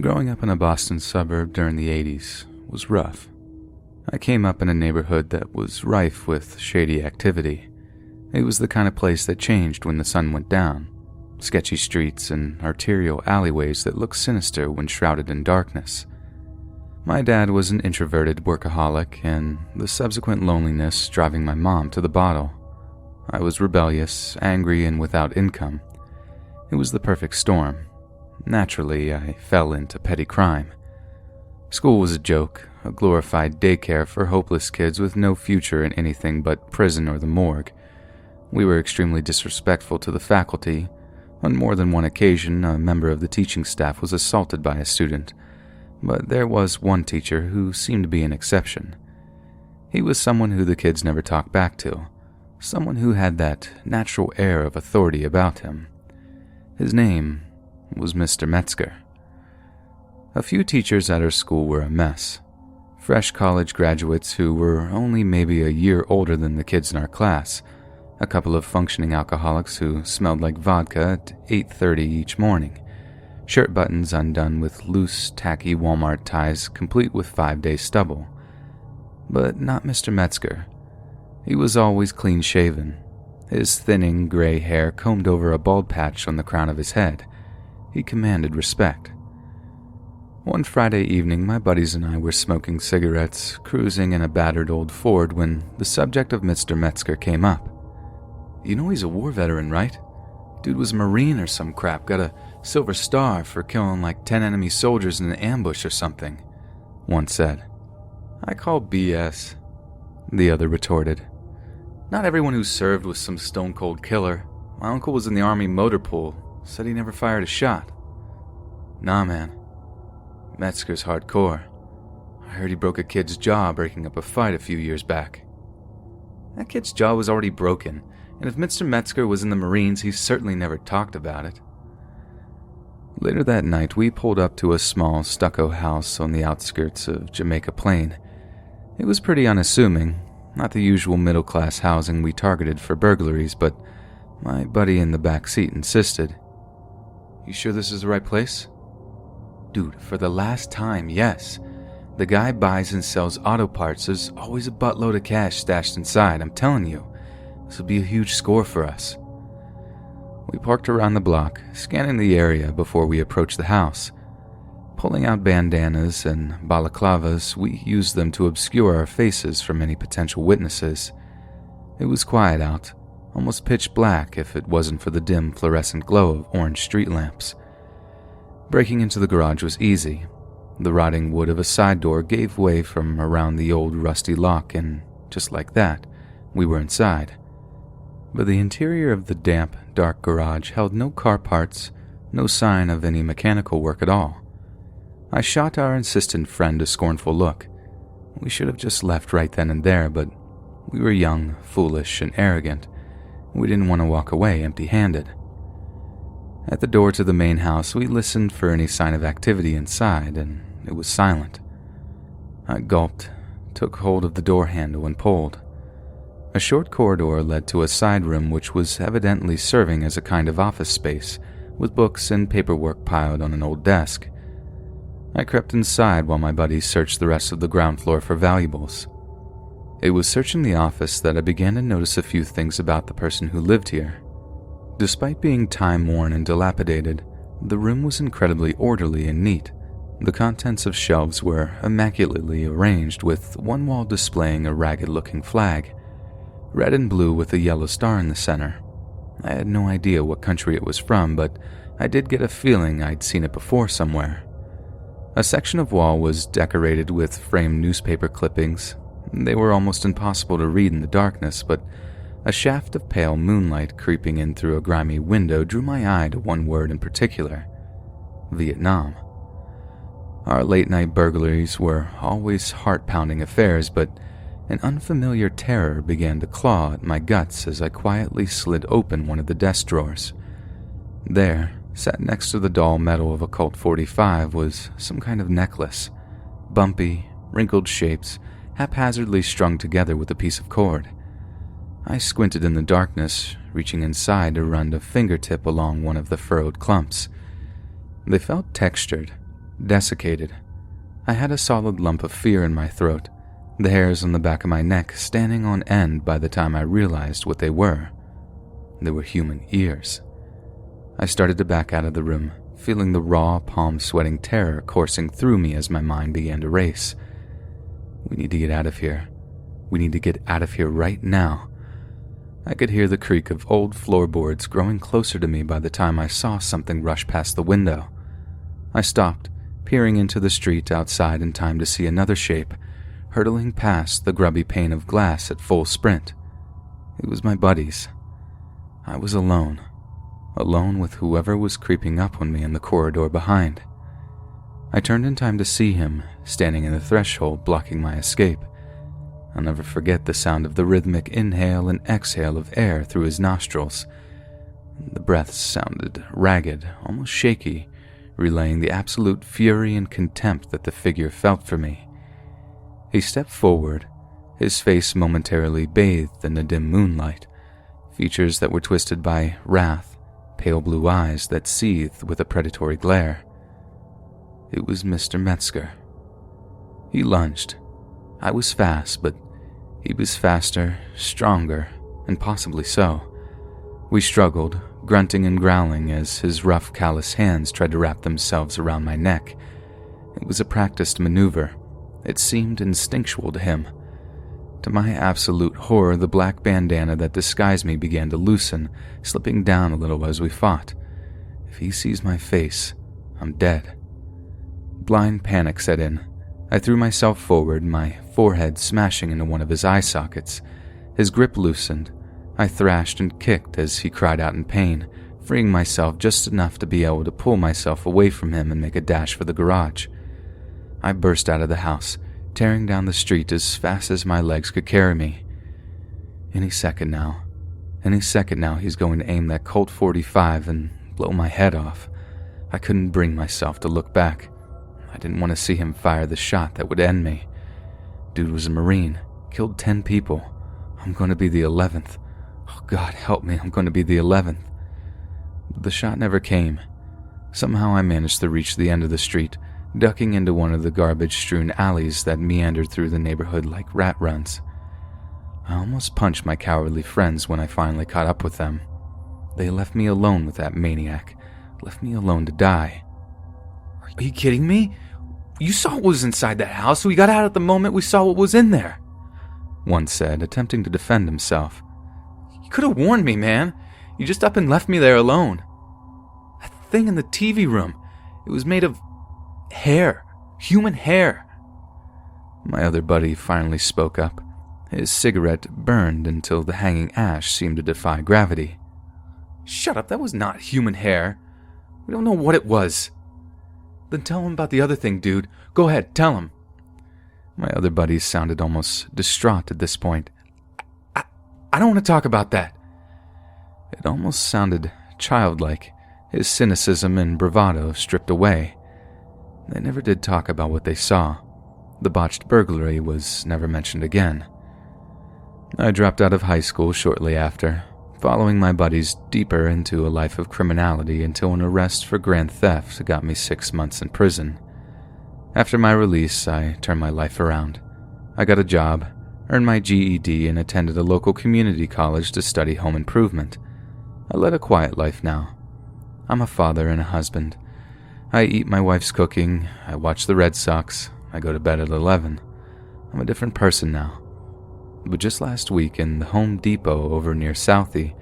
Growing up in a Boston suburb during the 80s was rough. I came up in a neighborhood that was rife with shady activity. It was the kind of place that changed when the sun went down. Sketchy streets and arterial alleyways that looked sinister when shrouded in darkness. My dad was an introverted workaholic, and the subsequent loneliness driving my mom to the bottle. I was rebellious, angry, and without income. It was the perfect storm. Naturally, I fell into petty crime. School was a joke, a glorified daycare for hopeless kids with no future in anything but prison or the morgue. We were extremely disrespectful to the faculty. On more than one occasion, a member of the teaching staff was assaulted by a student, but there was one teacher who seemed to be an exception. He was someone who the kids never talked back to, someone who had that natural air of authority about him. His name was Mr. Metzger. A few teachers at our school were a mess. Fresh college graduates who were only maybe a year older than the kids in our class, a couple of functioning alcoholics who smelled like vodka at 8:30 each morning, shirt buttons undone with loose, tacky Walmart ties complete with 5-day stubble. But not Mr. Metzger. He was always clean-shaven, his thinning gray hair combed over a bald patch on the crown of his head. He commanded respect. One Friday evening, my buddies and I were smoking cigarettes, cruising in a battered old Ford when the subject of Mr. Metzger came up. "You know he's a war veteran, right? Dude was a Marine or some crap, got a Silver Star for killing like 10 enemy soldiers in an ambush or something," one said. "I call BS," the other retorted. "Not everyone who served was some stone-cold killer. My uncle was in the Army motor pool, said he never fired a shot." "Nah, man. Metzger's hardcore. I heard he broke a kid's jaw breaking up a fight a few years back." "That kid's jaw was already broken, and if Mr. Metzger was in the Marines, he certainly never talked about it." Later that night, we pulled up to a small stucco house on the outskirts of Jamaica Plain. It was pretty unassuming, not the usual middle-class housing we targeted for burglaries, but my buddy in the back seat insisted. "You sure this is the right place?" "Dude, for the last time, yes. The guy buys and sells auto parts. There's always a buttload of cash stashed inside, I'm telling you. This will be a huge score for us." We parked around the block, scanning the area before we approached the house. Pulling out bandanas and balaclavas, we used them to obscure our faces from any potential witnesses. It was quiet out, almost pitch black if it wasn't for the dim fluorescent glow of orange street lamps. Breaking into the garage was easy. The rotting wood of a side door gave way from around the old rusty lock, and just like that, we were inside. But the interior of the damp, dark garage held no car parts, no sign of any mechanical work at all. I shot our insistent friend a scornful look. We should have just left right then and there, but we were young, foolish, and arrogant. We didn't want to walk away empty-handed. At the door to the main house, we listened for any sign of activity inside, and it was silent. I gulped, took hold of the door handle, and pulled. A short corridor led to a side room which was evidently serving as a kind of office space, with books and paperwork piled on an old desk. I crept inside while my buddies searched the rest of the ground floor for valuables. It was searching the office that I began to notice a few things about the person who lived here. Despite being time-worn and dilapidated, the room was incredibly orderly and neat. The contents of shelves were immaculately arranged, with one wall displaying a ragged-looking flag, red and blue with a yellow star in the center. I had no idea what country it was from, but I did get a feeling I'd seen it before somewhere. A section of wall was decorated with framed newspaper clippings. They were almost impossible to read in the darkness, but a shaft of pale moonlight creeping in through a grimy window drew my eye to one word in particular: Vietnam. Our late-night burglaries were always heart-pounding affairs, but an unfamiliar terror began to claw at my guts as I quietly slid open one of the desk drawers. There, sat next to the dull metal of a Colt 45, was some kind of necklace. Bumpy, wrinkled shapes, haphazardly strung together with a piece of cord. I squinted in the darkness, reaching inside to run a fingertip along one of the furrowed clumps. They felt textured, desiccated. I had a solid lump of fear in my throat, the hairs on the back of my neck standing on end by the time I realized what they were. They were human ears. I started to back out of the room, feeling the raw, palm-sweating terror coursing through me as my mind began to race. We need to get out of here. We need to get out of here right now. I could hear the creak of old floorboards growing closer to me by the time I saw something rush past the window. I stopped, peering into the street outside in time to see another shape, hurtling past the grubby pane of glass at full sprint. It was my buddies. I was alone with whoever was creeping up on me in the corridor behind. I turned in time to see him, standing in the threshold blocking my escape. I'll never forget the sound of the rhythmic inhale and exhale of air through his nostrils. The breaths sounded ragged, almost shaky, relaying the absolute fury and contempt that the figure felt for me. He stepped forward, his face momentarily bathed in the dim moonlight, features that were twisted by wrath, pale blue eyes that seethed with a predatory glare. It was Mr. Metzger. He lunged. I was fast, but he was faster, stronger, and possibly so. We struggled, grunting and growling as his rough, callous hands tried to wrap themselves around my neck. It was a practiced maneuver. It seemed instinctual to him. To my absolute horror, the black bandana that disguised me began to loosen, slipping down a little as we fought. If he sees my face, I'm dead. Blind panic set in. I threw myself forward, my forehead smashing into one of his eye sockets. His grip loosened. I thrashed and kicked as he cried out in pain, freeing myself just enough to be able to pull myself away from him and make a dash for the garage. I burst out of the house, tearing down the street as fast as my legs could carry me. Any second now he's going to aim that Colt 45 and blow my head off. I couldn't bring myself to look back. I didn't want to see him fire the shot that would end me. Dude was a Marine, killed 10 people. I'm going to be the 11th. Oh God, help me, I'm going to be the 11th. But the shot never came. Somehow I managed to reach the end of the street, ducking into one of the garbage-strewn alleys that meandered through the neighborhood like rat runs. I almost punched my cowardly friends when I finally caught up with them. They left me alone with that maniac, left me alone to die. Are you kidding me? You saw what was inside that house. We got out at the moment we saw what was in there, one said, attempting to defend himself. You could have warned me, man. You just up and left me there alone. That thing in the TV room, it was made of hair, human hair. My other buddy finally spoke up. His cigarette burned until the hanging ash seemed to defy gravity. Shut up, that was not human hair. We don't know what it was. Then tell him about the other thing, dude. Go ahead, tell him. My other buddies sounded almost distraught at this point. I don't want to talk about that. It almost sounded childlike, his cynicism and bravado stripped away. They never did talk about what they saw. The botched burglary was never mentioned again. I dropped out of high school shortly after, following my buddies deeper into a life of criminality until an arrest for grand theft got me 6 months in prison. After my release, I turned my life around. I got a job, earned my GED, and attended a local community college to study home improvement. I led a quiet life now. I'm a father and a husband. I eat my wife's cooking, I watch the Red Sox, I go to bed at 11. I'm a different person now. But just last week in the Home Depot over near Southie,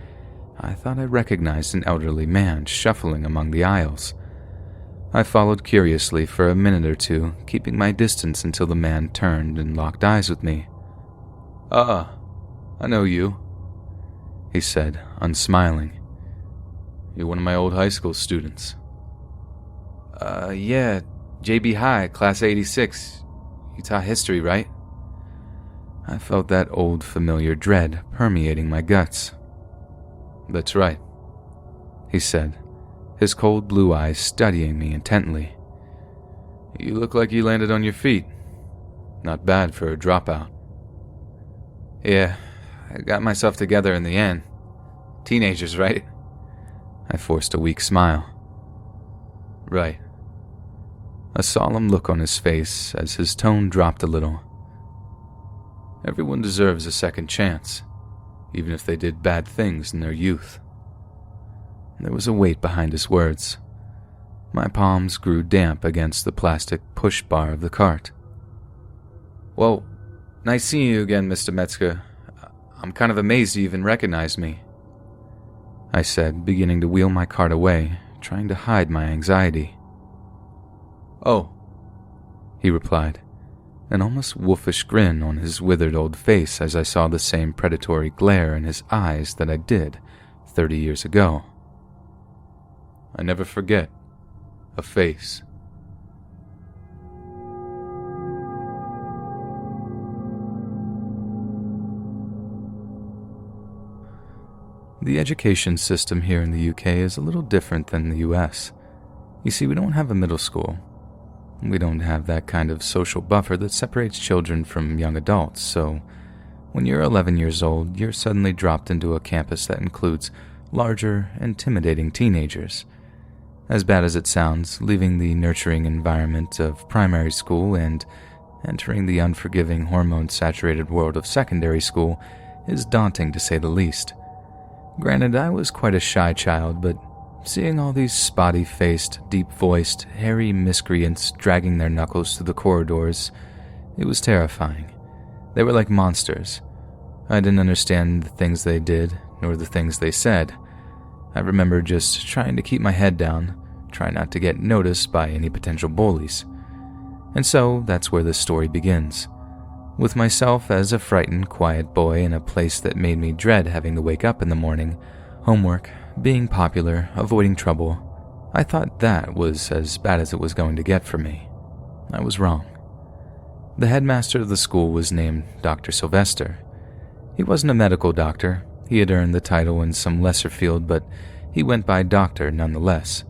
I thought I recognized an elderly man shuffling among the aisles. I followed curiously for a minute or two, keeping my distance until the man turned and locked eyes with me. I know you, he said, unsmiling. You're one of my old high school students. Yeah, JB High, class 86. You taught history, right? I felt that old familiar dread permeating my guts. That's right, he said, his cold blue eyes studying me intently. You look like you landed on your feet. Not bad for a dropout. Yeah, I got myself together in the end. Teenagers, right? I forced a weak smile. Right. a solemn look on his face as his tone dropped a little. Everyone deserves a second chance, even if they did bad things in their youth. There was a weight behind his words. My palms grew damp against the plastic push bar of the cart. "Well, nice seeing you again, Mr. Metzger. I'm kind of amazed you even recognized me," I said, beginning to wheel my cart away, trying to hide my anxiety. "Oh," he replied, an almost wolfish grin on his withered old face as I saw the same predatory glare in his eyes that I did 30 years ago. I never forget a face. The education system here in the UK is a little different than the US. You see, we don't have a middle school. We don't have that kind of social buffer that separates children from young adults, so when you're 11 years old, you're suddenly dropped into a campus that includes larger, intimidating teenagers. As bad as it sounds, leaving the nurturing environment of primary school and entering the unforgiving, hormone-saturated world of secondary school is daunting to say the least. Granted, I was quite a shy child, but seeing all these spotty-faced, deep-voiced, hairy miscreants dragging their knuckles through the corridors, it was terrifying. They were like monsters. I didn't understand the things they did, nor the things they said. I remember just trying to keep my head down, try not to get noticed by any potential bullies. And so, that's where this story begins. With myself as a frightened, quiet boy in a place that made me dread having to wake up in the morning, homework, being popular, avoiding trouble, I thought that was as bad as it was going to get for me. I was wrong. The headmaster of the school was named Dr. Sylvester. He wasn't a medical doctor. He had earned the title in some lesser field, but he went by doctor nonetheless.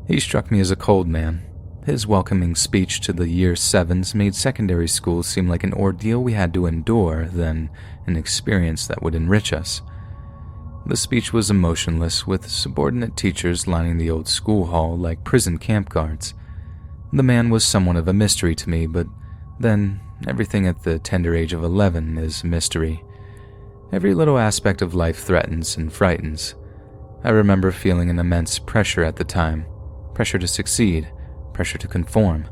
He struck me as a cold man. His welcoming speech to the year 7s made secondary school seem like an ordeal we had to endure than an experience that would enrich us. The speech was emotionless, with subordinate teachers lining the old school hall like prison camp guards. The man was somewhat of a mystery to me, but then everything at the tender age of 11 is mystery. Every little aspect of life threatens and frightens. I remember feeling an immense pressure at the time, pressure to succeed, pressure to conform.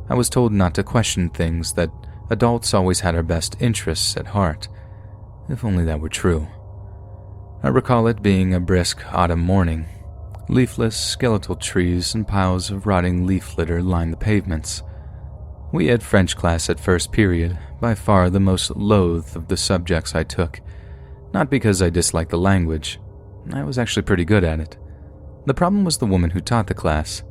I was told not to question things, that adults always had our best interests at heart. If only that were true. I recall it being a brisk autumn morning. Leafless, skeletal trees and piles of rotting leaf litter lined the pavements. We had French class at first period, by far the most loathed of the subjects I took. Not because I disliked the language. I was actually pretty good at it. The problem was the woman who taught the class.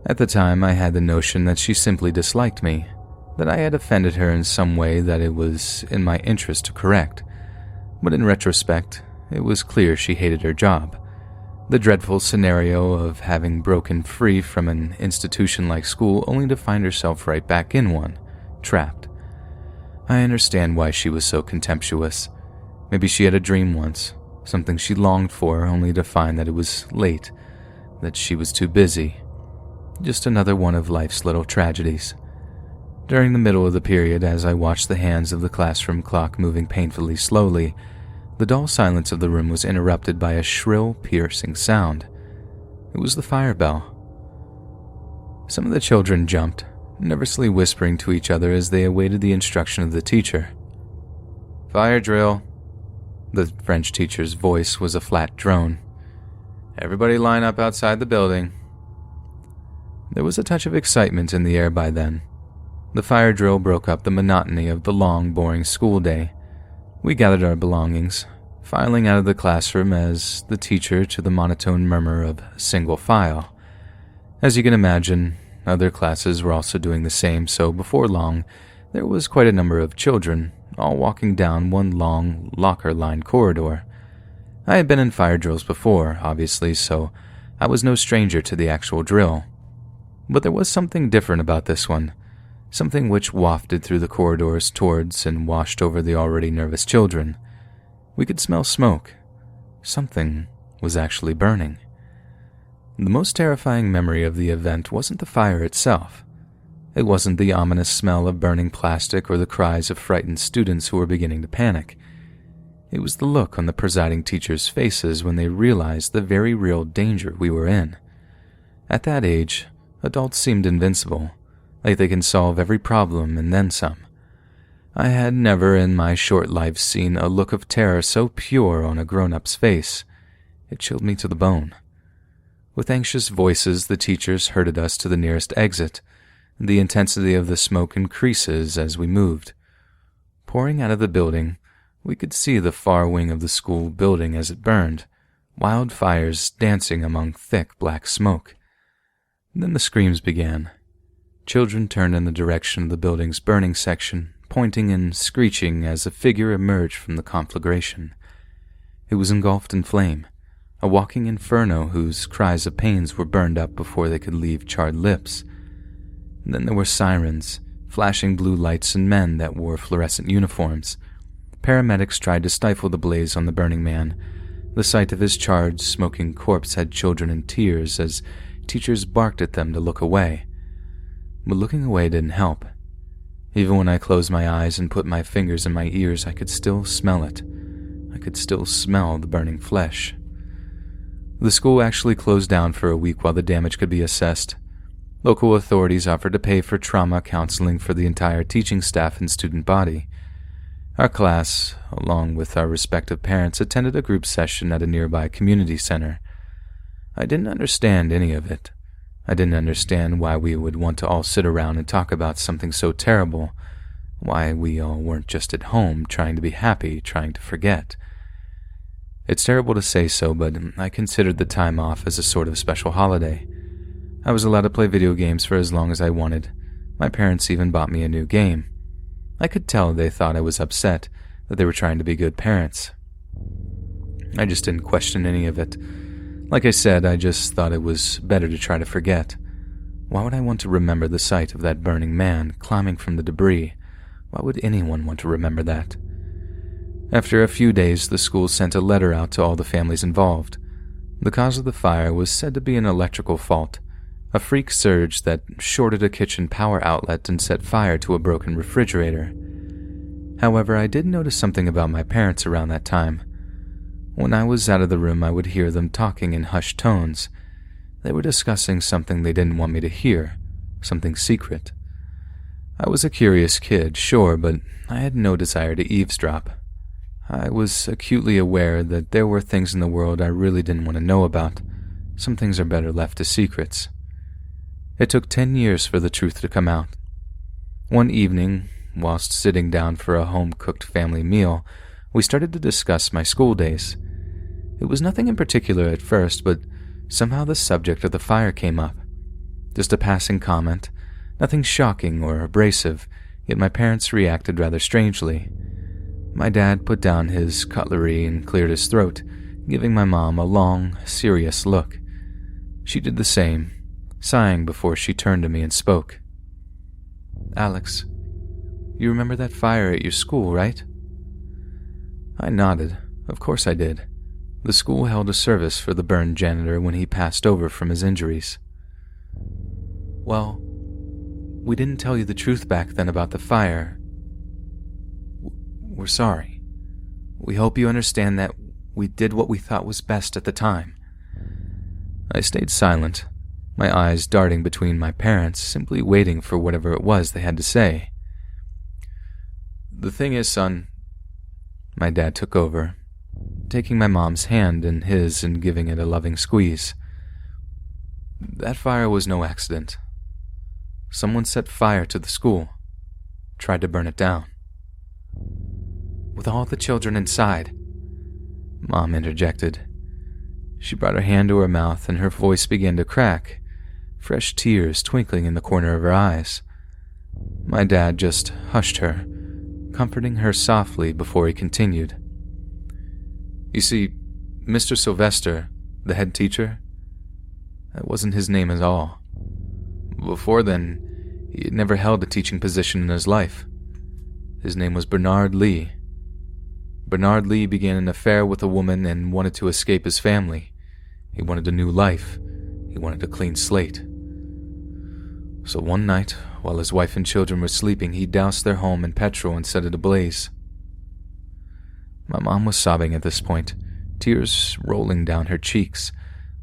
At the time, I had the notion that she simply disliked me, that I had offended her in some way that it was in my interest to correct. But in retrospect, it was clear she hated her job. The dreadful scenario of having broken free from an institution like school only to find herself right back in one, trapped. I understand why she was so contemptuous. Maybe she had a dream once, something she longed for only to find that it was late, that she was too busy. Just another one of life's little tragedies. During the middle of the period, as I watched the hands of the classroom clock moving painfully slowly, the dull silence of the room was interrupted by a shrill, piercing sound. It was the fire bell. Some of the children jumped, nervously whispering to each other as they awaited the instruction of the teacher. "Fire drill." The French teacher's voice was a flat drone. "Everybody line up outside the building." There was a touch of excitement in the air by then. The fire drill broke up the monotony of the long, boring school day. We gathered our belongings, filing out of the classroom as the teacher to the monotone murmur of single file. As you can imagine, other classes were also doing the same, so before long, there was quite a number of children, all walking down one long, locker-lined corridor. I had been in fire drills before, obviously, so I was no stranger to the actual drill. But there was something different about this one, something which wafted through the corridors towards and washed over the already nervous children. We could smell smoke. Something was actually burning. The most terrifying memory of the event wasn't the fire itself. It wasn't the ominous smell of burning plastic or the cries of frightened students who were beginning to panic. It was the look on the presiding teachers' faces when they realized the very real danger we were in. At that age, adults seemed invincible, like they can solve every problem and then some. I had never in my short life seen a look of terror so pure on a grown-up's face. It chilled me to the bone. With anxious voices, the teachers herded us to the nearest exit. The intensity of the smoke increases as we moved. Pouring out of the building, we could see the far wing of the school building as it burned, wildfires dancing among thick black smoke. Then the screams began. Children turned in the direction of the building's burning section, pointing and screeching as a figure emerged from the conflagration. It was engulfed in flame, a walking inferno whose cries of pains were burned up before they could leave charred lips. Then there were sirens, flashing blue lights, and men that wore fluorescent uniforms. Paramedics tried to stifle the blaze on the burning man. The sight of his charred, smoking corpse had children in tears as teachers barked at them to look away. But looking away didn't help. Even when I closed my eyes and put my fingers in my ears, I could still smell it. I could still smell the burning flesh. The school actually closed down for a week while the damage could be assessed. Local authorities offered to pay for trauma counseling for the entire teaching staff and student body. Our class, along with our respective parents, attended a group session at a nearby community center. I didn't understand any of it. I didn't understand why we would want to all sit around and talk about something so terrible, why we all weren't just at home trying to be happy, trying to forget. It's terrible to say so, but I considered the time off as a sort of special holiday. I was allowed to play video games for as long as I wanted. My parents even bought me a new game. I could tell they thought I was upset, that they were trying to be good parents. I just didn't question any of it. Like I said, I just thought it was better to try to forget. Why would I want to remember the sight of that burning man climbing from the debris? Why would anyone want to remember that? After a few days, the school sent a letter out to all the families involved. The cause of the fire was said to be an electrical fault, a freak surge that shorted a kitchen power outlet and set fire to a broken refrigerator. However, I did notice something about my parents around that time. When I was out of the room, I would hear them talking in hushed tones. They were discussing something they didn't want me to hear, something secret. I was a curious kid, sure, but I had no desire to eavesdrop. I was acutely aware that there were things in the world I really didn't want to know about. Some things are better left as secrets. It took 10 years for the truth to come out. One evening, whilst sitting down for a home-cooked family meal, we started to discuss my school days. It was nothing in particular at first, but somehow the subject of the fire came up. Just a passing comment, nothing shocking or abrasive, yet my parents reacted rather strangely. My dad put down his cutlery and cleared his throat, giving my mom a long, serious look. She did the same, sighing before she turned to me and spoke. "Alex, you remember that fire at your school, right?" I nodded. Of course I did. The school held a service for the burned janitor when he passed over from his injuries. "Well, we didn't tell you the truth back then about the fire. We're sorry. We hope you understand that we did what we thought was best at the time." I stayed silent, my eyes darting between my parents, simply waiting for whatever it was they had to say. "The thing is, son," my dad took over, taking my mom's hand in his and giving it a loving squeeze. "That fire was no accident. Someone set fire to the school, tried to burn it down. With all the children inside," Mom interjected. She brought her hand to her mouth and her voice began to crack, fresh tears twinkling in the corner of her eyes. My dad just hushed her, comforting her softly before he continued. "You see, Mr. Sylvester, the head teacher, that wasn't his name at all. Before then, he had never held a teaching position in his life. His name was Bernard Lee. Bernard Lee began an affair with a woman and wanted to escape his family. He wanted a new life. He wanted a clean slate. So one night, while his wife and children were sleeping, he doused their home in petrol and set it ablaze. My mom was sobbing at this point, tears rolling down her cheeks,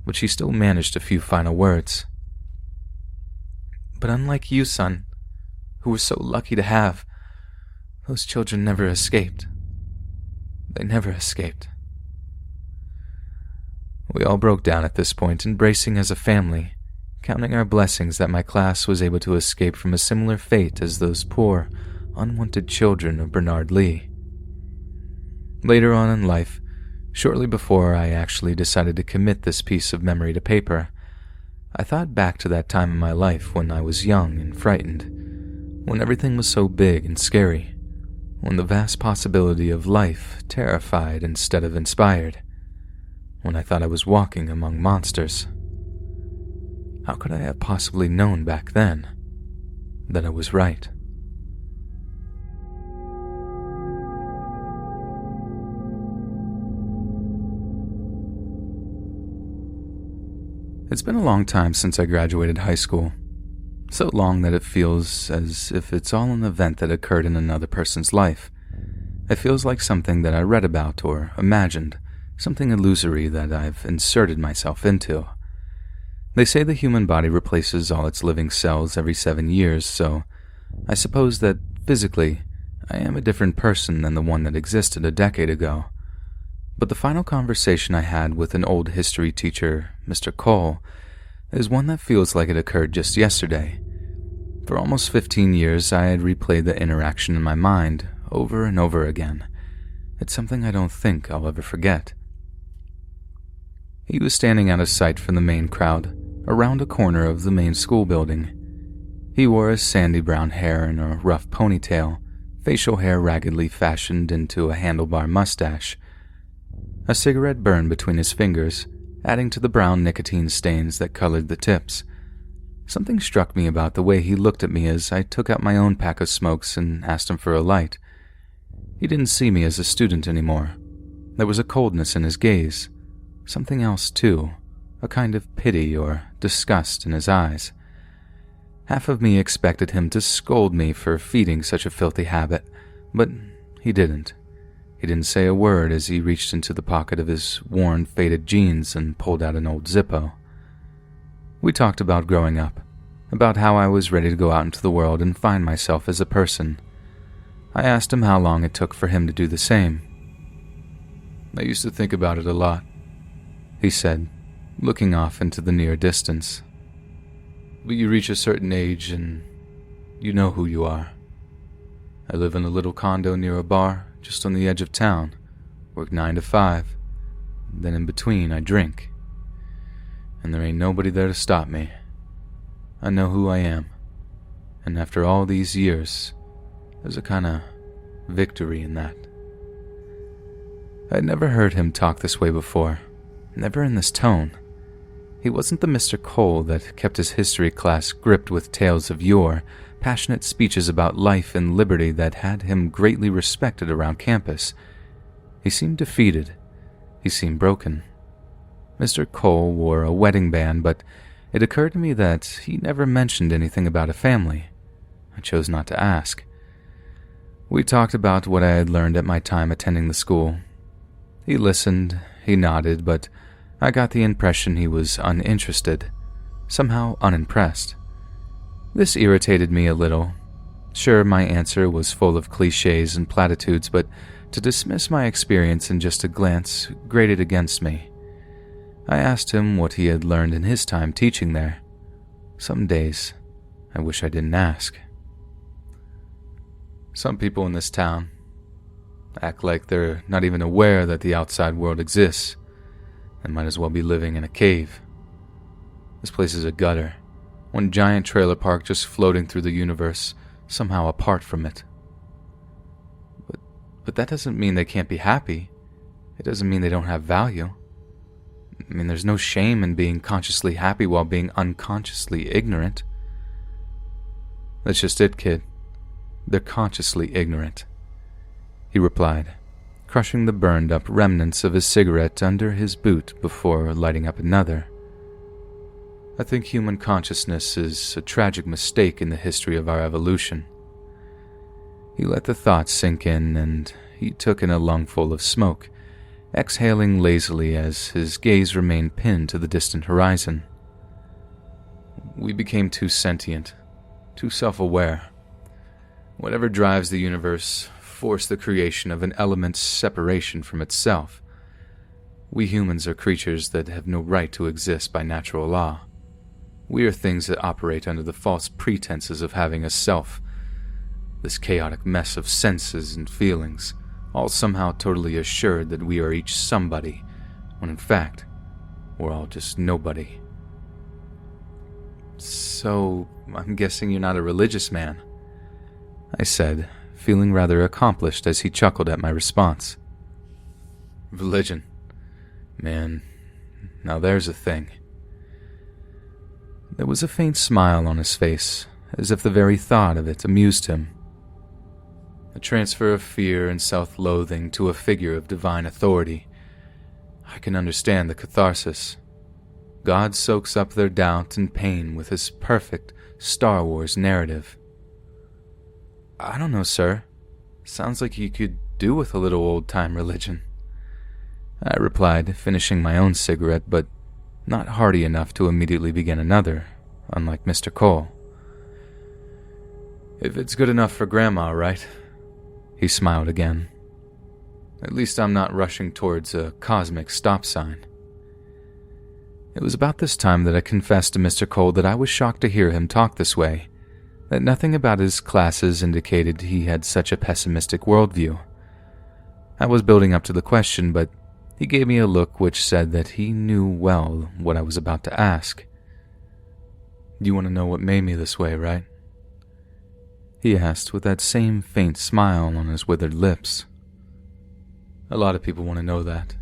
but she still managed a few final words. But unlike you, son, who were so lucky to have, those children never escaped. They never escaped. We all broke down at this point, embracing as a family, counting our blessings that my class was able to escape from a similar fate as those poor, unwanted children of Bernard Lee. Later on in life, shortly before I actually decided to commit this piece of memory to paper, I thought back to that time in my life when I was young and frightened, when everything was so big and scary, when the vast possibility of life terrified instead of inspired, when I thought I was walking among monsters. How could I have possibly known back then that I was right? It's been a long time since I graduated high school. So long that it feels as if it's all an event that occurred in another person's life. It feels like something that I read about or imagined, something illusory that I've inserted myself into. They say the human body replaces all its living cells every 7 years, so I suppose that physically I am a different person than the one that existed a decade ago. But the final conversation I had with an old history teacher, Mr. Cole, is one that feels like it occurred just yesterday. For almost 15 years, I had replayed the interaction in my mind over and over again. It's something I don't think I'll ever forget. He was standing out of sight from the main crowd, around a corner of the main school building. He wore his sandy brown hair in a rough ponytail, facial hair raggedly fashioned into a handlebar mustache. A cigarette burned between his fingers, adding to the brown nicotine stains that colored the tips. Something struck me about the way he looked at me as I took out my own pack of smokes and asked him for a light. He didn't see me as a student anymore. There was a coldness in his gaze. Something else, too, a kind of pity or disgust in his eyes. Half of me expected him to scold me for feeding such a filthy habit, but he didn't. He didn't say a word as he reached into the pocket of his worn, faded jeans and pulled out an old Zippo. We talked about growing up, about how I was ready to go out into the world and find myself as a person. I asked him how long it took for him to do the same. I used to think about it a lot, he said, looking off into the near distance. But you reach a certain age and you know who you are. I live in a little condo near a bar, just on the edge of town, work 9 to 5, then in between I drink. And there ain't nobody there to stop me. I know who I am, and after all these years, there's a kind of victory in that. I'd never heard him talk this way before, never in this tone. He wasn't the Mr. Cole that kept his history class gripped with tales of yore, passionate speeches about life and liberty that had him greatly respected around campus. He seemed defeated. He seemed broken. Mr. Cole wore a wedding band, but it occurred to me that he never mentioned anything about a family. I chose not to ask. We talked about what I had learned at my time attending the school. He listened, he nodded, but I got the impression he was uninterested, somehow unimpressed. This irritated me a little. Sure, my answer was full of cliches and platitudes, but to dismiss my experience in just a glance grated against me. I asked him what he had learned in his time teaching there. Some days, I wish I didn't ask. Some people in this town act like they're not even aware that the outside world exists. They might as well be living in a cave. This place is a gutter, one giant trailer park just floating through the universe, somehow apart from it. But that doesn't mean they can't be happy. It doesn't mean they don't have value. I mean, there's no shame in being consciously happy while being unconsciously ignorant. That's just it, kid. They're consciously ignorant, he replied, crushing the burned-up remnants of his cigarette under his boot before lighting up another. I think human consciousness is a tragic mistake in the history of our evolution." He let the thoughts sink in, and he took in a lungful of smoke, exhaling lazily as his gaze remained pinned to the distant horizon. "We became too sentient, too self-aware. Whatever drives the universe forced the creation of an element's separation from itself. We humans are creatures that have no right to exist by natural law. We are things that operate under the false pretenses of having a self. This chaotic mess of senses and feelings, all somehow totally assured that we are each somebody, when in fact, we're all just nobody." "So, I'm guessing you're not a religious man," I said, feeling rather accomplished as he chuckled at my response. "Religion? Man, now there's a thing." There was a faint smile on his face, as if the very thought of it amused him. A transfer of fear and self-loathing to a figure of divine authority. I can understand the catharsis. God soaks up their doubt and pain with his perfect Star Wars narrative. "I don't know, sir. Sounds like you could do with a little old-time religion," I replied, finishing my own cigarette, but not hearty enough to immediately begin another, unlike Mr. Cole. "If it's good enough for Grandma, right?" He smiled again. "At least I'm not rushing towards a cosmic stop sign." It was about this time that I confessed to Mr. Cole that I was shocked to hear him talk this way, that nothing about his classes indicated he had such a pessimistic worldview. I was building up to the question, but he gave me a look which said that he knew well what I was about to ask. "You want to know what made me this way, right?" he asked with that same faint smile on his withered lips. "A lot of people want to know that.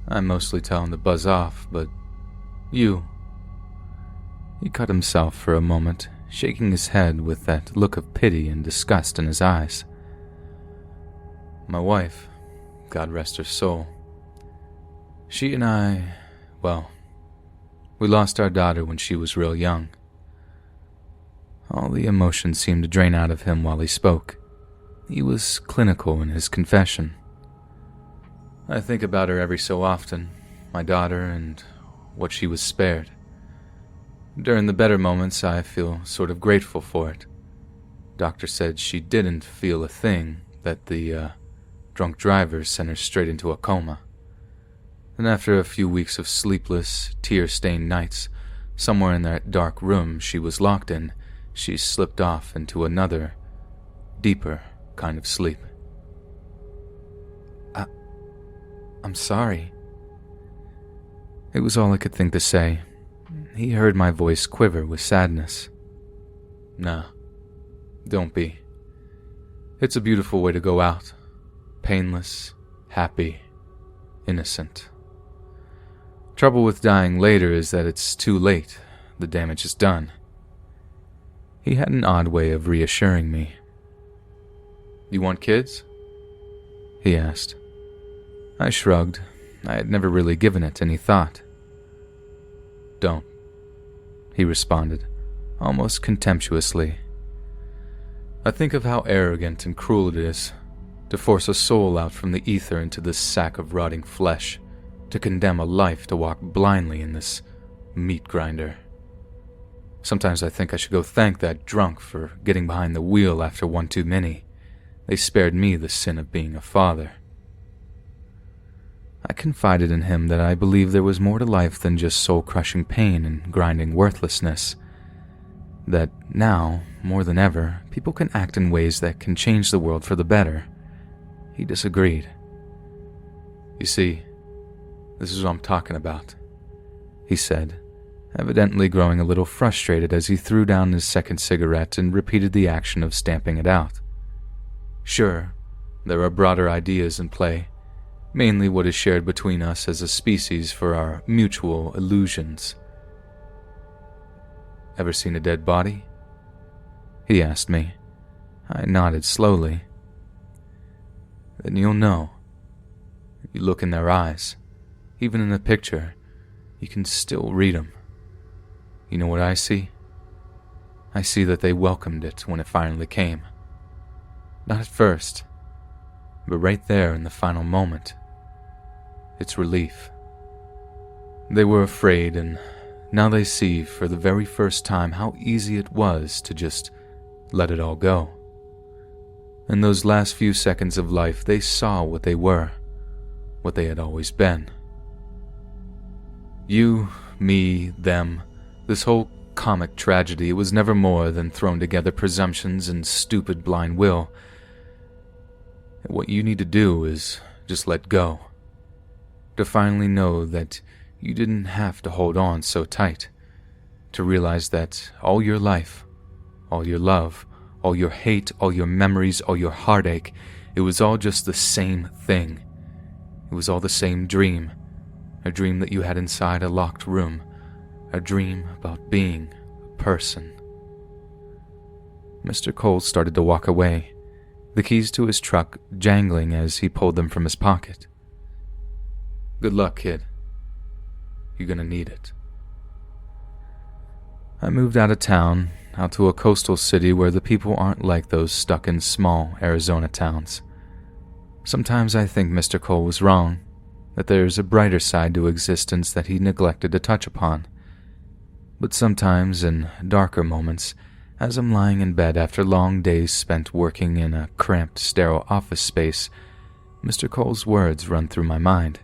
I'm mostly telling to buzz off, but you..." He cut himself for a moment, shaking his head with that look of pity and disgust in his eyes. "My wife, God rest her soul. She and I, well, we lost our daughter when she was real young." All the emotion seemed to drain out of him while he spoke. He was clinical in his confession. "I think about her every so often, my daughter, and what she was spared. During the better moments, I feel sort of grateful for it. Doctor said she didn't feel a thing, that the drunk driver sent her straight into a coma. And after a few weeks of sleepless, tear-stained nights, somewhere in that dark room she was locked in, she slipped off into another, deeper kind of sleep." I'm sorry." It was all I could think to say. He heard my voice quiver with sadness. "Nah, don't be. It's a beautiful way to go out. Painless, happy, innocent. Trouble with dying later is that it's too late. The damage is done." He had an odd way of reassuring me. "You want kids?" he asked. I shrugged. I had never really given it any thought. "Don't," he responded, almost contemptuously. "I think of how arrogant and cruel it is to force a soul out from the ether into this sack of rotting flesh, to condemn a life to walk blindly in this meat grinder. Sometimes I think I should go thank that drunk for getting behind the wheel after one too many. They spared me the sin of being a father." I confided in him that I believed there was more to life than just soul-crushing pain and grinding worthlessness. That now, more than ever, people can act in ways that can change the world for the better. He disagreed. "You see, this is what I'm talking about," he said, evidently growing a little frustrated as he threw down his second cigarette and repeated the action of stamping it out. "Sure, there are broader ideas in play, mainly what is shared between us as a species for our mutual illusions." "Ever seen a dead body?" he asked me. I nodded slowly. "Then you'll know. You look in their eyes. Even in a picture, you can still read them. You know what I see? I see that they welcomed it when it finally came. Not at first, but right there in the final moment. It's relief. They were afraid, and now they see for the very first time how easy it was to just let it all go. In those last few seconds of life, they saw what they were, what they had always been. You, me, them, this whole comic tragedy was never more than thrown together presumptions and stupid blind will. And what you need to do is just let go. To finally know that you didn't have to hold on so tight. To realize that all your life, all your love, all your hate, all your memories, all your heartache, it was all just the same thing. It was all the same dream. A dream that you had inside a locked room. A dream about being a person. Mr. Cole started to walk away, the keys to his truck jangling as he pulled them from his pocket. Good luck, kid. You're gonna need it. I moved out of town, out to a coastal city where the people aren't like those stuck in small Arizona towns. Sometimes I think Mr. Cole was wrong, that there's a brighter side to existence that he neglected to touch upon. But sometimes, in darker moments, as I'm lying in bed after long days spent working in a cramped, sterile office space, Mr. Cole's words run through my mind.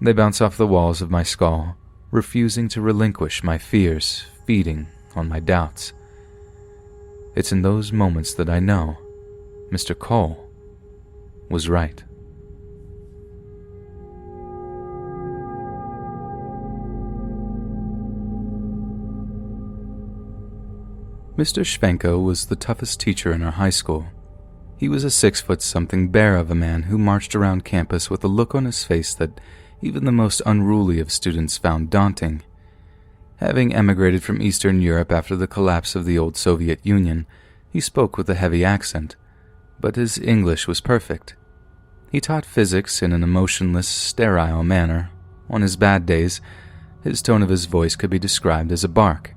They bounce off the walls of my skull, refusing to relinquish my fears, feeding on my doubts. It's in those moments that I know Mr. Cole was right. Mr. Schwenko was the toughest teacher in our high school. He was a 6-foot-something bear of a man who marched around campus with a look on his face that even the most unruly of students found daunting. Having emigrated from Eastern Europe after the collapse of the old Soviet Union, he spoke with a heavy accent, but his English was perfect. He taught physics in an emotionless, sterile manner. On his bad days, his tone of his voice could be described as a bark.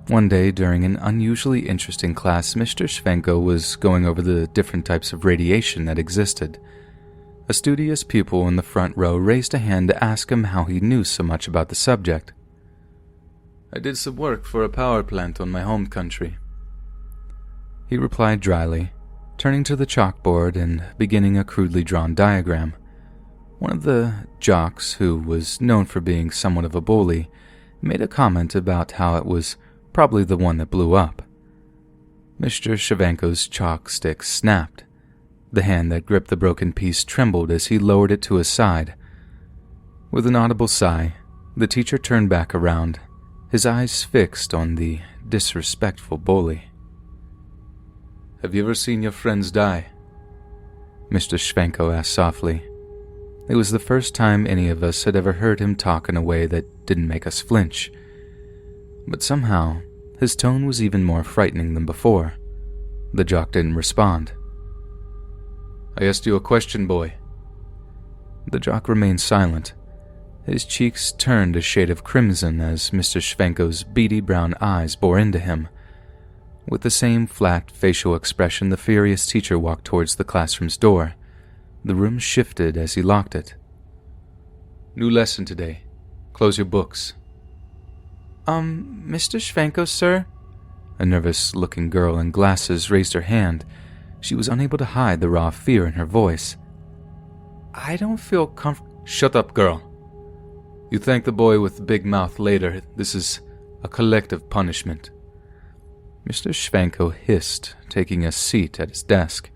One day, during an unusually interesting class, Mr. Schwenko was going over the different types of radiation that existed. A studious pupil in the front row raised a hand to ask him how he knew so much about the subject. I did some work for a power plant on my home country, he replied dryly, turning to the chalkboard and beginning a crudely drawn diagram. One of the jocks, who was known for being somewhat of a bully, made a comment about how it was probably the one that blew up. Mr. Shevchenko's chalk stick snapped. The hand that gripped the broken piece trembled as he lowered it to his side. With an audible sigh, the teacher turned back around, his eyes fixed on the disrespectful bully. Have you ever seen your friends die? Mr. Schwenko asked softly. It was the first time any of us had ever heard him talk in a way that didn't make us flinch. But somehow, his tone was even more frightening than before. The jock didn't respond. I asked you a question, boy. The jock remained silent. His cheeks turned a shade of crimson as Mr. Schwenko's beady brown eyes bore into him. With the same flat facial expression, the furious teacher walked towards the classroom's door. The room shifted as he locked it. New lesson today. Close your books. Mr. Schwenko, sir? A nervous-looking girl in glasses raised her hand. She was unable to hide the raw fear in her voice. I don't feel Shut up, girl. You thank the boy with the big mouth later. This is a collective punishment. Mr. Schwenko hissed, taking a seat at his desk.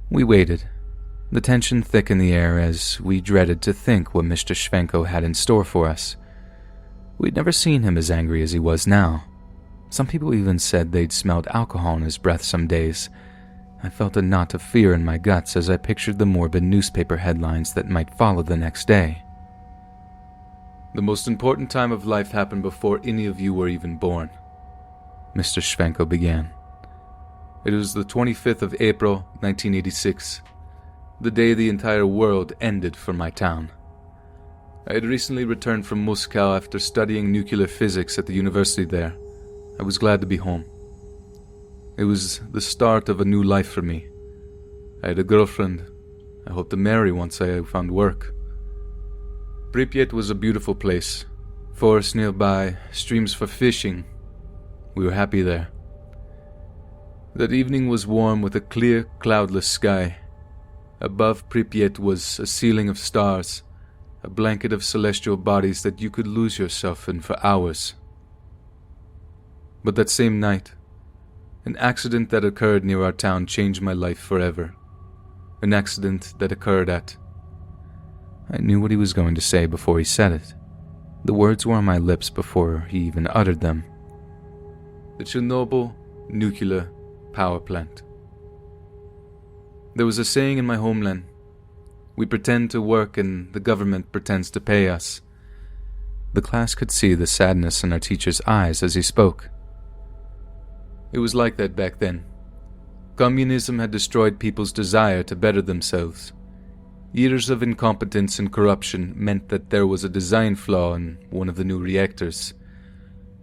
We waited, the tension thick in the air as we dreaded to think what Mr. Schwenko had in store for us. We'd never seen him as angry as he was now. Some people even said they'd smelled alcohol in his breath some days. I felt a knot of fear in my guts as I pictured the morbid newspaper headlines that might follow the next day. The most important time of life happened before any of you were even born, Mr. Schwenko began. It was the 25th of April, 1986, the day the entire world ended for my town. I had recently returned from Moscow after studying nuclear physics at the university there. I was glad to be home. It was the start of a new life for me. I had a girlfriend. I hoped to marry once I found work. Pripyat was a beautiful place. Forests nearby, streams for fishing. We were happy there. That evening was warm with a clear, cloudless sky. Above Pripyat was a ceiling of stars, a blanket of celestial bodies that you could lose yourself in for hours. But that same night, an accident that occurred near our town changed my life forever. An accident that occurred at... I knew what he was going to say before he said it. The words were on my lips before he even uttered them. The Chernobyl nuclear power plant. There was a saying in my homeland: we pretend to work and the government pretends to pay us. The class could see the sadness in our teacher's eyes as he spoke. It was like that back then. Communism had destroyed people's desire to better themselves. Years of incompetence and corruption meant that there was a design flaw in one of the new reactors.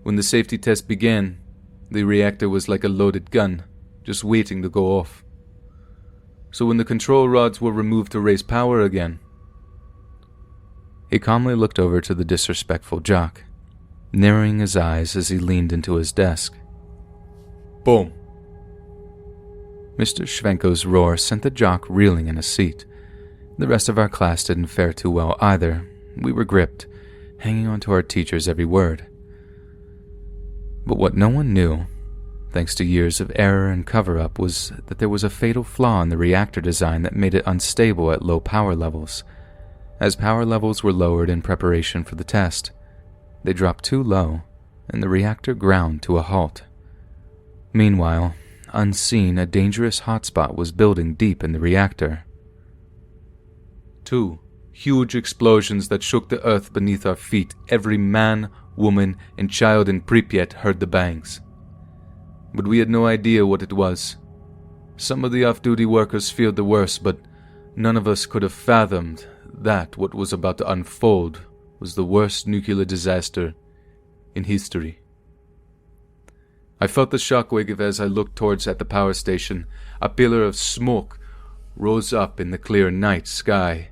When the safety test began, the reactor was like a loaded gun, just waiting to go off. So when the control rods were removed to raise power again... He calmly looked over to the disrespectful jock, narrowing his eyes as he leaned into his desk. Boom! Mr. Shvenko's roar sent the jock reeling in his seat. The rest of our class didn't fare too well either. We were gripped, hanging on to our teacher's every word. But what no one knew, thanks to years of error and cover-up, was that there was a fatal flaw in the reactor design that made it unstable at low power levels. As power levels were lowered in preparation for the test, they dropped too low, and the reactor ground to a halt. Meanwhile, unseen, a dangerous hotspot was building deep in the reactor. 2 huge explosions that shook the earth beneath our feet. Every man, woman, and child in Pripyat heard the bangs. But we had no idea what it was. Some of the off-duty workers feared the worst, but none of us could have fathomed that what was about to unfold was the worst nuclear disaster in history. I felt the shockwave as I looked towards at the power station. A pillar of smoke rose up in the clear night sky,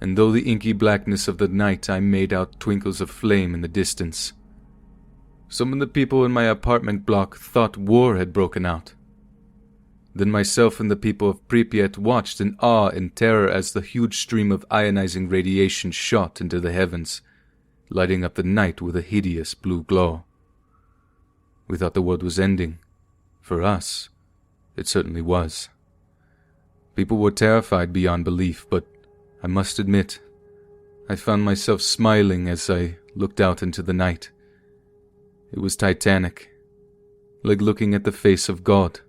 and though the inky blackness of the night, I made out twinkles of flame in the distance. Some of the people in my apartment block thought war had broken out. Then myself and the people of Pripyat watched in awe and terror as the huge stream of ionizing radiation shot into the heavens, lighting up the night with a hideous blue glow. We thought the world was ending. For us, it certainly was. People were terrified beyond belief, but I must admit, I found myself smiling as I looked out into the night. It was titanic, like looking at the face of God,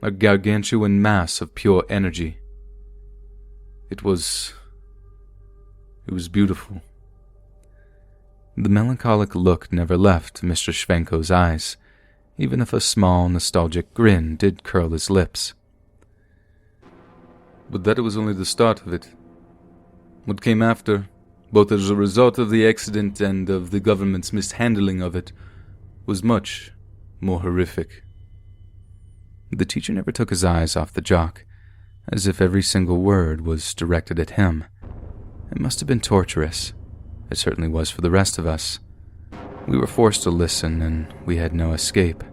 a gargantuan mass of pure energy. It was beautiful. The melancholic look never left Mr. Shvenko's eyes, even if a small, nostalgic grin did curl his lips. But that was only the start of it. What came after, both as a result of the accident and of the government's mishandling of it, was much more horrific. The teacher never took his eyes off the jock, as if every single word was directed at him. It must have been torturous. It certainly was for the rest of us. We were forced to listen, and we had no escape.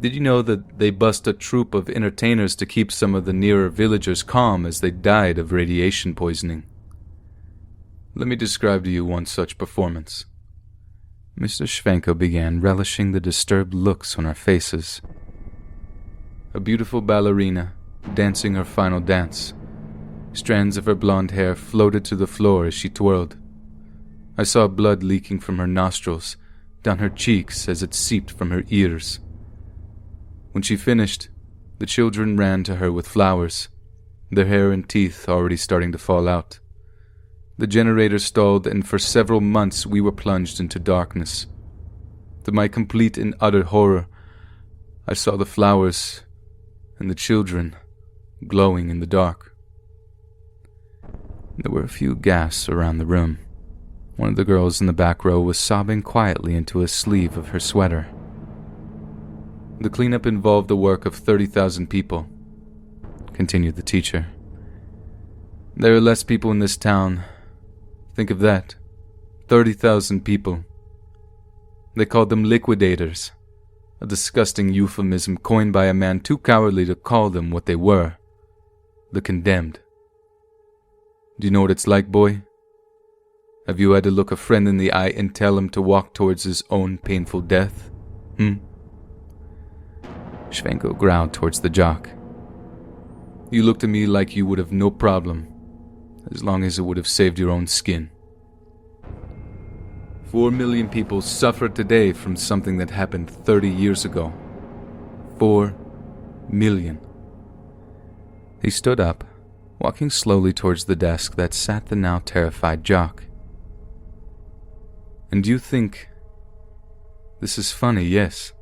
Did you know that they bust a troupe of entertainers to keep some of the nearer villagers calm as they died of radiation poisoning? Let me describe to you one such performance. Mr. Shvenko began, relishing the disturbed looks on our faces. A beautiful ballerina, dancing her final dance. Strands of her blonde hair floated to the floor as she twirled. I saw blood leaking from her nostrils, down her cheeks as it seeped from her ears. When she finished, the children ran to her with flowers, their hair and teeth already starting to fall out. The generator stalled, and for several months we were plunged into darkness. To my complete and utter horror, I saw the flowers and the children glowing in the dark. There were a few gasps around the room. One of the girls in the back row was sobbing quietly into a sleeve of her sweater. The cleanup involved the work of 30,000 people, continued the teacher. There are less people in this town. Think of that. 30,000 people. They called them liquidators, a disgusting euphemism coined by a man too cowardly to call them what they were, the condemned. Do you know what it's like, boy? Have you had to look a friend in the eye and tell him to walk towards his own painful death? Schwenko growled towards the jock. You looked at me like you would have no problem, as long as it would have saved your own skin. 4 million people suffer today from something that happened 30 years ago. 4 million. He stood up, walking slowly towards the desk that sat the now terrified jock. And you think this is funny, yes?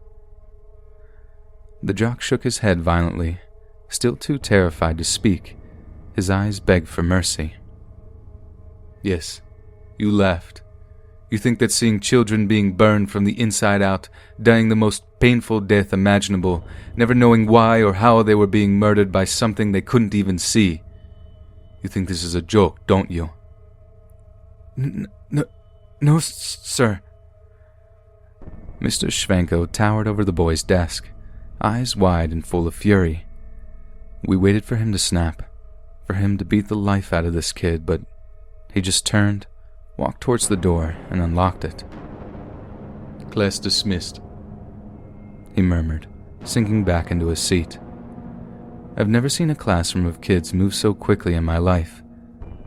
The jock shook his head violently, still too terrified to speak. His eyes begged for mercy. Yes, you laughed. You think that seeing children being burned from the inside out, dying the most painful death imaginable, never knowing why or how they were being murdered by something they couldn't even see. You think this is a joke, don't you? No, sir. Mr. Schwenko towered over the boy's desk, eyes wide and full of fury. We waited for him to snap, for him to beat the life out of this kid, but he just turned, walked towards the door, and unlocked it. Class dismissed, he murmured, sinking back into his seat. I've never seen a classroom of kids move so quickly in my life.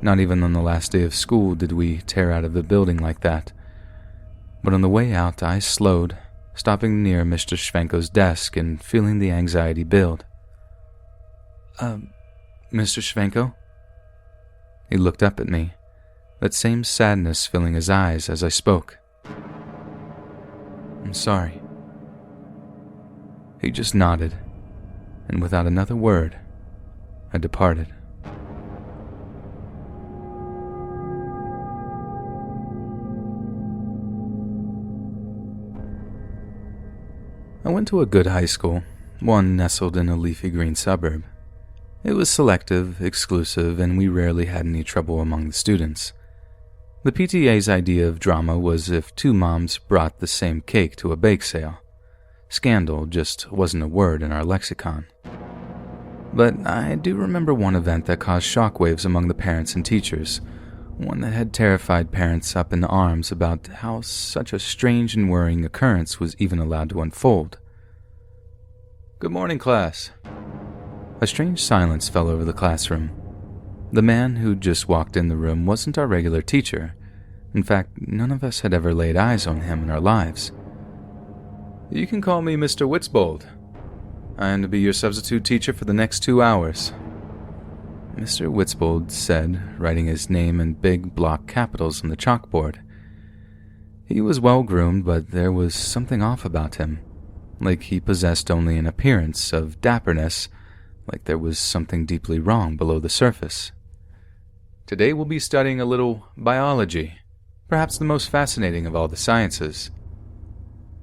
Not even on the last day of school did we tear out of the building like that. But on the way out, I slowed, stopping near Mr. Schwenko's desk and feeling the anxiety build. Mr. Schwenko? He looked up at me, that same sadness filling his eyes as I spoke. I'm sorry. He just nodded, and without another word, I departed. I went to a good high school, one nestled in a leafy green suburb. It was selective, exclusive, and we rarely had any trouble among the students. The PTA's idea of drama was if two moms brought the same cake to a bake sale. Scandal just wasn't a word in our lexicon. But I do remember one event that caused shockwaves among the parents and teachers, one that had terrified parents up in arms about how such a strange and worrying occurrence was even allowed to unfold. Good morning, class. A strange silence fell over the classroom. The man who'd just walked in the room wasn't our regular teacher. In fact, none of us had ever laid eyes on him in our lives. You can call me Mr. Witzbold. I am to be your substitute teacher for the next 2 hours. Mr. Witzbold said, writing his name in big block capitals on the chalkboard. He was well-groomed, but there was something off about him, like he possessed only an appearance of dapperness, like there was something deeply wrong below the surface. Today we'll be studying a little biology, perhaps the most fascinating of all the sciences.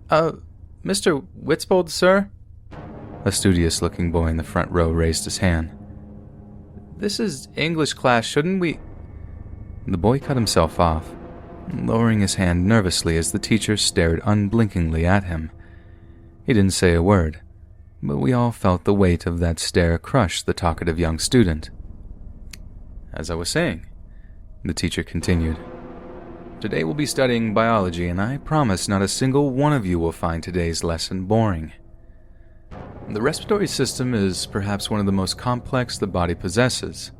Mr. Witzbold, sir? A studious-looking boy in the front row raised his hand. This is English class, shouldn't we? The boy cut himself off, lowering his hand nervously as the teacher stared unblinkingly at him. He didn't say a word, but we all felt the weight of that stare crush the talkative young student. As I was saying, the teacher continued, today we'll be studying biology, and I promise not a single one of you will find today's lesson boring. The respiratory system is perhaps one of the most complex the body possesses.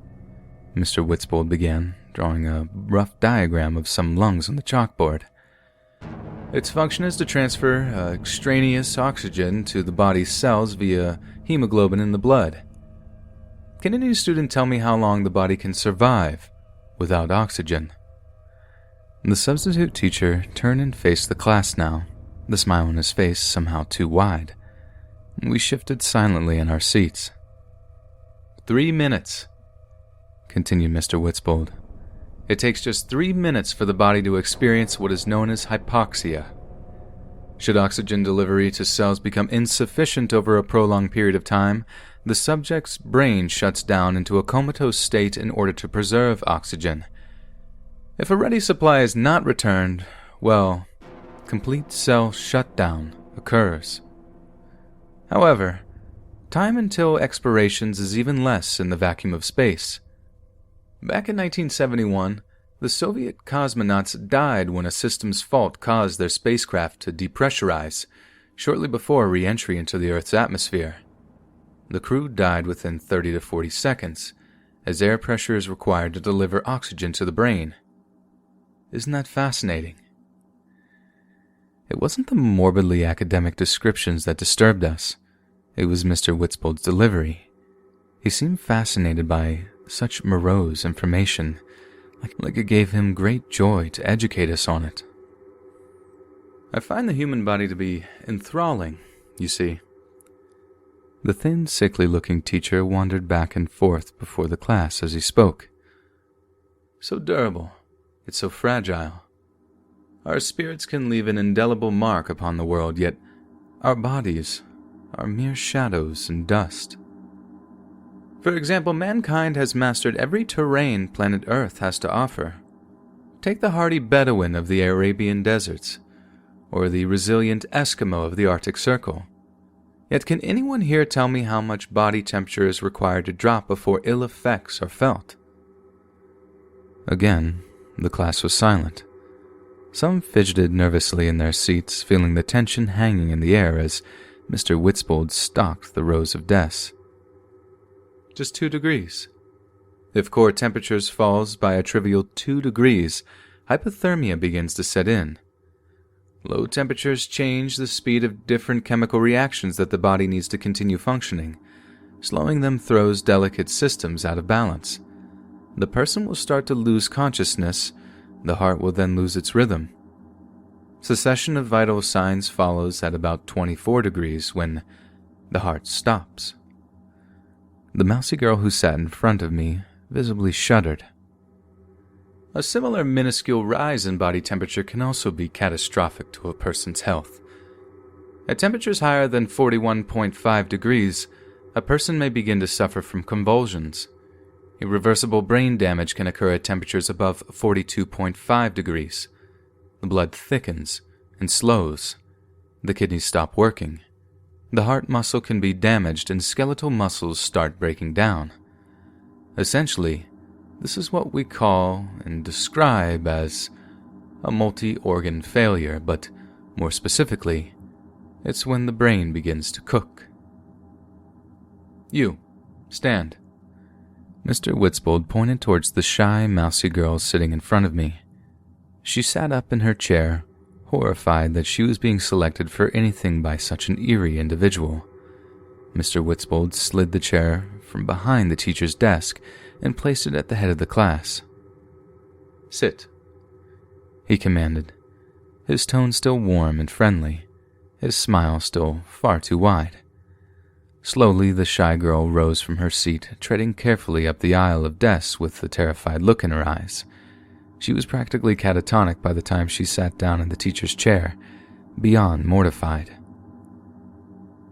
Mr. Witzbold began, drawing a rough diagram of some lungs on the chalkboard. Its function is to transfer extraneous oxygen to the body's cells via hemoglobin in the blood. Can any student tell me how long the body can survive without oxygen? The substitute teacher turned and faced the class now, the smile on his face somehow too wide. We shifted silently in our seats. 3 minutes, continued Mr. Witzbold, It takes just 3 minutes for the body to experience what is known as hypoxia. Should oxygen delivery to cells become insufficient over a prolonged period of time, the subject's brain shuts down into a comatose state in order to preserve oxygen. If a ready supply is not returned, well, complete cell shutdown occurs. However, time until expirations is even less in the vacuum of space. Back in 1971, the Soviet cosmonauts died when a systems fault caused their spacecraft to depressurize, shortly before re-entry into the Earth's atmosphere. The crew died within 30 to 40 seconds, as air pressure is required to deliver oxygen to the brain. Isn't that fascinating? It wasn't the morbidly academic descriptions that disturbed us. It was Mr. Witzbold's delivery. He seemed fascinated by such morose information, like it gave him great joy to educate us on it. I find the human body to be enthralling, you see. The thin, sickly-looking teacher wandered back and forth before the class as he spoke. So durable, it's so fragile. Our spirits can leave an indelible mark upon the world, yet our bodies are mere shadows and dust. For example, mankind has mastered every terrain planet Earth has to offer. Take the hardy Bedouin of the Arabian deserts, or the resilient Eskimo of the Arctic Circle. Yet can anyone here tell me how much body temperature is required to drop before ill effects are felt? Again, the class was silent. Some fidgeted nervously in their seats, feeling the tension hanging in the air as Mr. Witzbold stalked the rows of desks. Just 2 degrees. If core temperatures falls by a trivial 2 degrees, hypothermia begins to set in. Low temperatures change the speed of different chemical reactions that the body needs to continue functioning. Slowing them throws delicate systems out of balance. The person will start to lose consciousness. The heart will then lose its rhythm. Cessation of vital signs follows at about 24 degrees when the heart stops. The mousy girl who sat in front of me visibly shuddered. A similar minuscule rise in body temperature can also be catastrophic to a person's health. At temperatures higher than 41.5 degrees, a person may begin to suffer from convulsions. Irreversible brain damage can occur at temperatures above 42.5 degrees. The blood thickens and slows. The kidneys stop working. The heart muscle can be damaged and skeletal muscles start breaking down. Essentially, this is what we call and describe as a multi-organ failure, but more specifically, it's when the brain begins to cook. You, stand. Mr. Witzbold pointed towards the shy, mousy girl sitting in front of me. She sat up in her chair, horrified that she was being selected for anything by such an eerie individual. Mr. Witzbold slid the chair from behind the teacher's desk and placed it at the head of the class. Sit, he commanded, his tone still warm and friendly, his smile still far too wide. Slowly, the shy girl rose from her seat, treading carefully up the aisle of desks with a terrified look in her eyes. She was practically catatonic by the time she sat down in the teacher's chair, beyond mortified.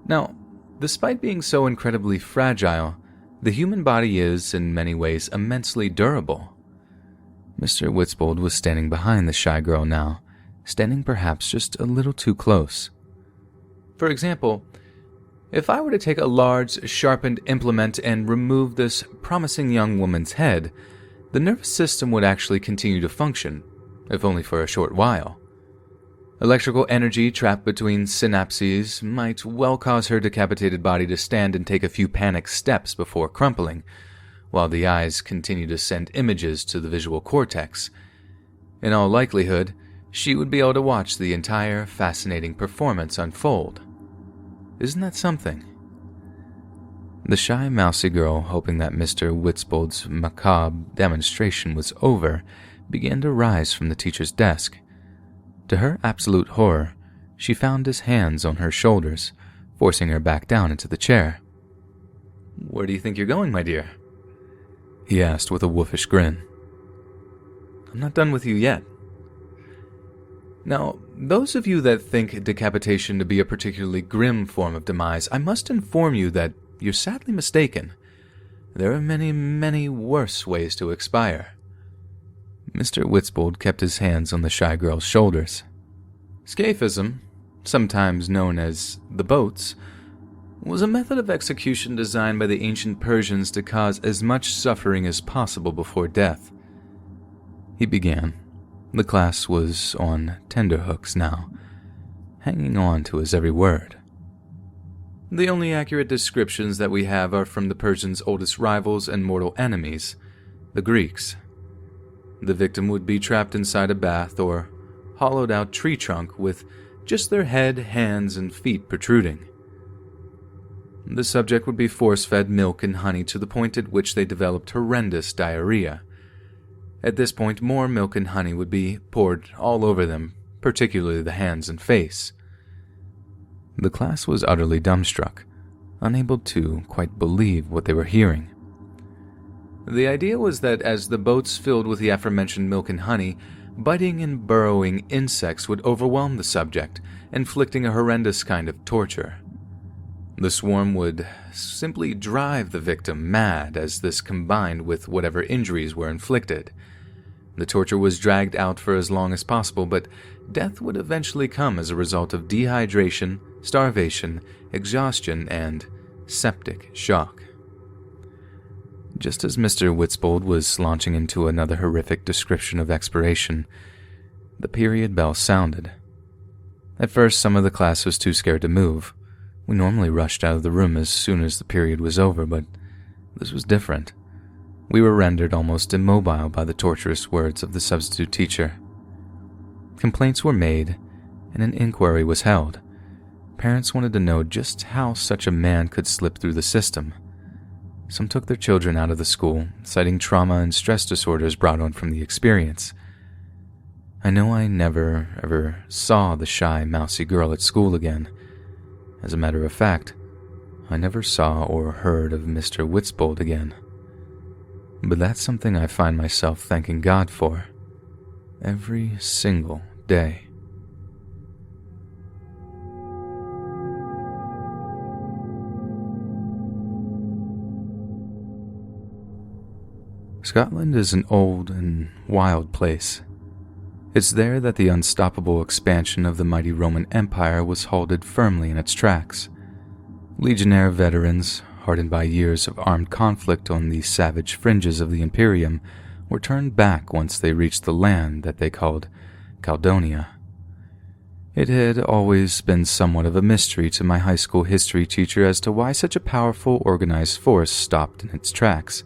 Now, despite being so incredibly fragile, the human body is, in many ways, immensely durable. Mr. Witzbold was standing behind the shy girl now, standing perhaps just a little too close. For example, if I were to take a large, sharpened implement and remove this promising young woman's head, the nervous system would actually continue to function, if only for a short while. Electrical energy trapped between synapses might well cause her decapitated body to stand and take a few panicked steps before crumpling, while the eyes continue to send images to the visual cortex. In all likelihood, she would be able to watch the entire fascinating performance unfold. Isn't that something? The shy, mousy girl, hoping that Mr. Witzbold's macabre demonstration was over, began to rise from the teacher's desk. To her absolute horror, she found his hands on her shoulders, forcing her back down into the chair. "Where do you think you're going, my dear?" he asked with a wolfish grin. I'm not done with you yet. Now, those of you that think decapitation to be a particularly grim form of demise, I must inform you that you're sadly mistaken. There are many, many worse ways to expire. Mr. Witzbold kept his hands on the shy girl's shoulders. Scaphism, sometimes known as the boats, was a method of execution designed by the ancient Persians to cause as much suffering as possible before death. He began. The class was on tenterhooks now, hanging on to his every word. The only accurate descriptions that we have are from the Persians' oldest rivals and mortal enemies, the Greeks. The victim would be trapped inside a bath or hollowed-out tree trunk with just their head, hands, and feet protruding. The subject would be force-fed milk and honey to the point at which they developed horrendous diarrhea. At this point, more milk and honey would be poured all over them, particularly the hands and face. The class was utterly dumbstruck, unable to quite believe what they were hearing. The idea was that as the boats filled with the aforementioned milk and honey, biting and burrowing insects would overwhelm the subject, inflicting a horrendous kind of torture. The swarm would simply drive the victim mad as this combined with whatever injuries were inflicted. The torture was dragged out for as long as possible, but death would eventually come as a result of dehydration, starvation, exhaustion, and septic shock. Just as Mr. Witzbold was launching into another horrific description of expiration, the period bell sounded. At first, some of the class was too scared to move. We normally rushed out of the room as soon as the period was over, but this was different. We were rendered almost immobile by the torturous words of the substitute teacher. Complaints were made, and an inquiry was held. Parents wanted to know just how such a man could slip through the system. Some took their children out of the school, citing trauma and stress disorders brought on from the experience. I know I never, ever saw the shy, mousy girl at school again. As a matter of fact, I never saw or heard of Mr. Witzbold again. But that's something I find myself thanking God for every single day. Scotland is an old and wild place. It's there that the unstoppable expansion of the mighty Roman Empire was halted firmly in its tracks. Legionnaire veterans, hardened by years of armed conflict on the savage fringes of the Imperium, were turned back once they reached the land that they called Caledonia. It had always been somewhat of a mystery to my high school history teacher as to why such a powerful, organized force stopped in its tracks.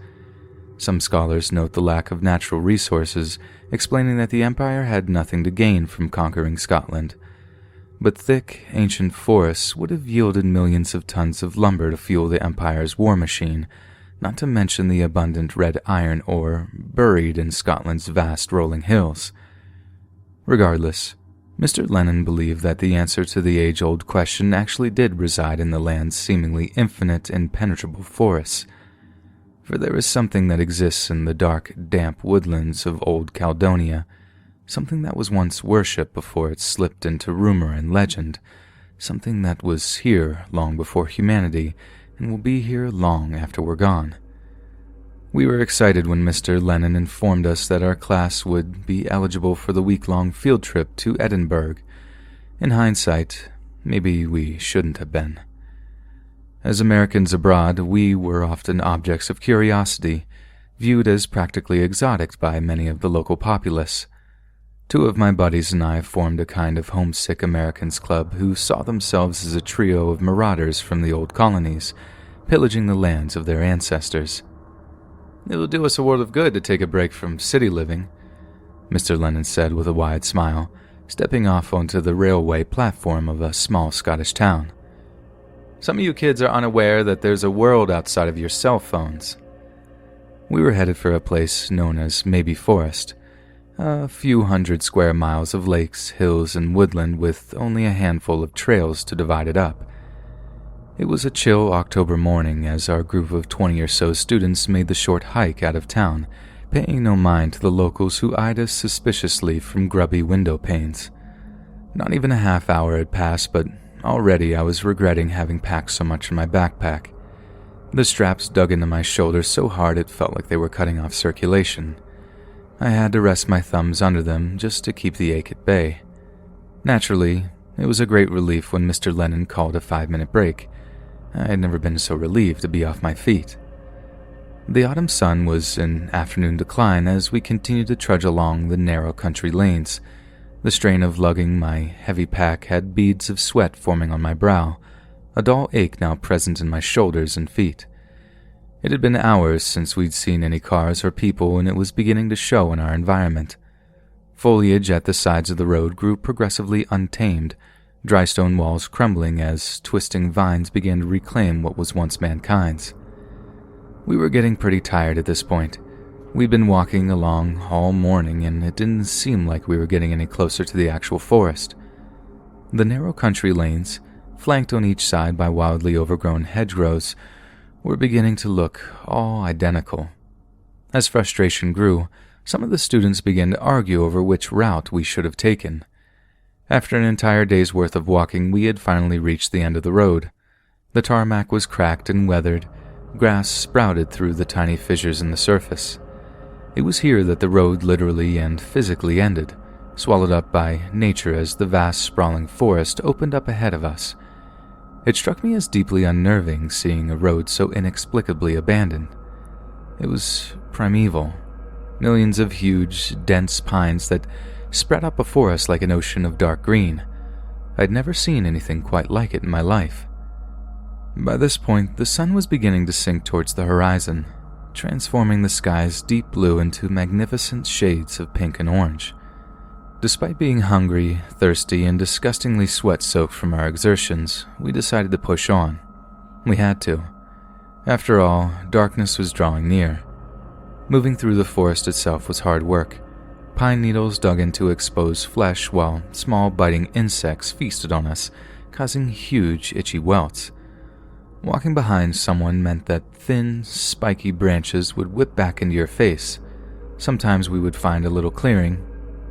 Some scholars note the lack of natural resources, explaining that the Empire had nothing to gain from conquering Scotland. But thick, ancient forests would have yielded millions of tons of lumber to fuel the Empire's war machine, not to mention the abundant red iron ore buried in Scotland's vast rolling hills. Regardless, Mr. Lennon believed that the answer to the age-old question actually did reside in the land's seemingly infinite, impenetrable forests. For there is something that exists in the dark, damp woodlands of old Caledonia, something that was once worshipped before it slipped into rumor and legend, something that was here long before humanity and will be here long after we're gone. We were excited when Mr. Lennon informed us that our class would be eligible for the week-long field trip to Edinburgh. In hindsight, maybe we shouldn't have been. As Americans abroad, we were often objects of curiosity, viewed as practically exotic by many of the local populace. Two of my buddies and I formed a kind of homesick Americans club who saw themselves as a trio of marauders from the old colonies, pillaging the lands of their ancestors. "It'll do us a world of good to take a break from city living," Mr. Lennon said with a wide smile, stepping off onto the railway platform of a small Scottish town. "Some of you kids are unaware that there's a world outside of your cell phones." We were headed for a place known as Maybe Forest, a few 100 square miles of lakes, hills, and woodland with only a handful of trails to divide it up. It was a chill October morning as our group of 20 or so students made the short hike out of town, paying no mind to the locals who eyed us suspiciously from grubby window panes. Not even a half hour had passed, but already I was regretting having packed so much in my backpack. The straps dug into my shoulders so hard it felt like they were cutting off circulation. I had to rest my thumbs under them just to keep the ache at bay. Naturally, it was a great relief when Mr. Lennon called a 5-minute break. I had never been so relieved to be off my feet. The autumn sun was in afternoon decline as we continued to trudge along the narrow country lanes. The strain of lugging my heavy pack had beads of sweat forming on my brow, a dull ache now present in my shoulders and feet. It had been hours since we'd seen any cars or people, and it was beginning to show in our environment. Foliage at the sides of the road grew progressively untamed, dry stone walls crumbling as twisting vines began to reclaim what was once mankind's. We were getting pretty tired at this point. We'd been walking along all morning, and it didn't seem like we were getting any closer to the actual forest. The narrow country lanes, flanked on each side by wildly overgrown hedgerows, were beginning to look all identical. As frustration grew, some of the students began to argue over which route we should have taken. After an entire day's worth of walking, we had finally reached the end of the road. The tarmac was cracked and weathered. Grass sprouted through the tiny fissures in the surface. It was here that the road literally and physically ended, swallowed up by nature as the vast sprawling forest opened up ahead of us. It struck me as deeply unnerving seeing a road so inexplicably abandoned. It was primeval. Millions of huge, dense pines that spread out before us like an ocean of dark green. I'd never seen anything quite like it in my life. By this point, the sun was beginning to sink towards the horizon, transforming the sky's deep blue into magnificent shades of pink and orange. Despite being hungry, thirsty, and disgustingly sweat-soaked from our exertions, we decided to push on. We had to. After all, darkness was drawing near. Moving through the forest itself was hard work. Pine needles dug into exposed flesh while small biting insects feasted on us, causing huge, itchy welts. Walking behind someone meant that thin, spiky branches would whip back into your face. Sometimes we would find a little clearing.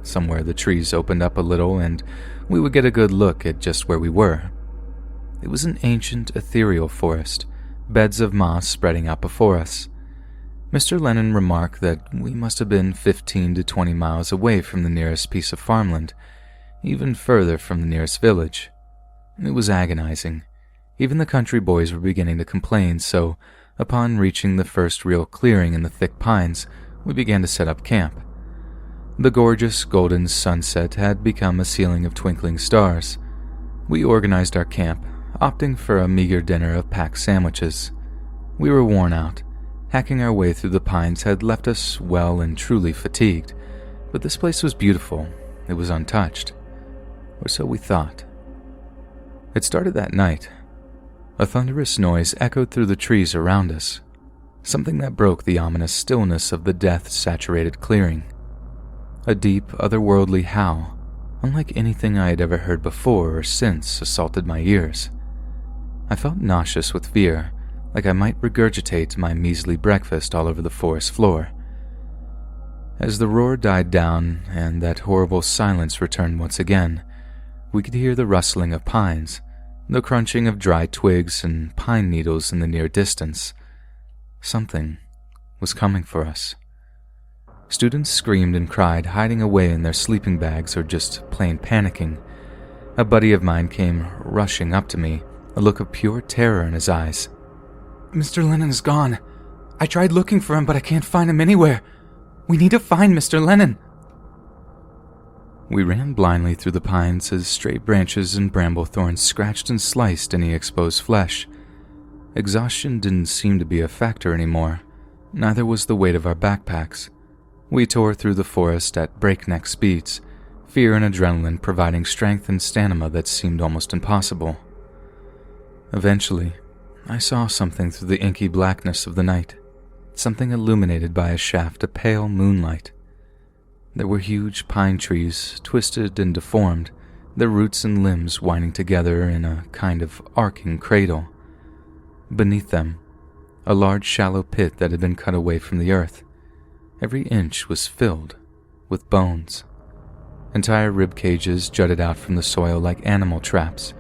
Somewhere the trees opened up a little and we would get a good look at just where we were. It was an ancient, ethereal forest, beds of moss spreading out before us. Mr. Lennon remarked that we must have been 15 to 20 miles away from the nearest piece of farmland, even further from the nearest village. It was agonizing. Even the country boys were beginning to complain, so upon reaching the first real clearing in the thick pines, we began to set up camp. The gorgeous golden sunset had become a ceiling of twinkling stars. We organized our camp, opting for a meager dinner of packed sandwiches. We were worn out. Hacking our way through the pines had left us well and truly fatigued, but this place was beautiful. It was untouched. Or so we thought. It started that night. A thunderous noise echoed through the trees around us, something that broke the ominous stillness of the death-saturated clearing. A deep, otherworldly howl, unlike anything I had ever heard before or since, assaulted my ears. I felt nauseous with fear, like I might regurgitate my measly breakfast all over the forest floor. As the roar died down and that horrible silence returned once again, we could hear the rustling of pines, the crunching of dry twigs and pine needles in the near distance. Something was coming for us. Students screamed and cried, hiding away in their sleeping bags or just plain panicking. A buddy of mine came rushing up to me, a look of pure terror in his eyes. "Mr. Lennon is gone. I tried looking for him, but I can't find him anywhere. We need to find Mr. Lennon." We ran blindly through the pines as stray branches and bramble thorns scratched and sliced any exposed flesh. Exhaustion didn't seem to be a factor anymore. Neither was the weight of our backpacks. We tore through the forest at breakneck speeds, fear and adrenaline providing strength and stamina that seemed almost impossible. Eventually, I saw something through the inky blackness of the night, something illuminated by a shaft of pale moonlight. There were huge pine trees, twisted and deformed, their roots and limbs winding together in a kind of arcing cradle. Beneath them, a large shallow pit that had been cut away from the earth. Every inch was filled with bones. Entire rib cages jutted out from the soil like animal traps.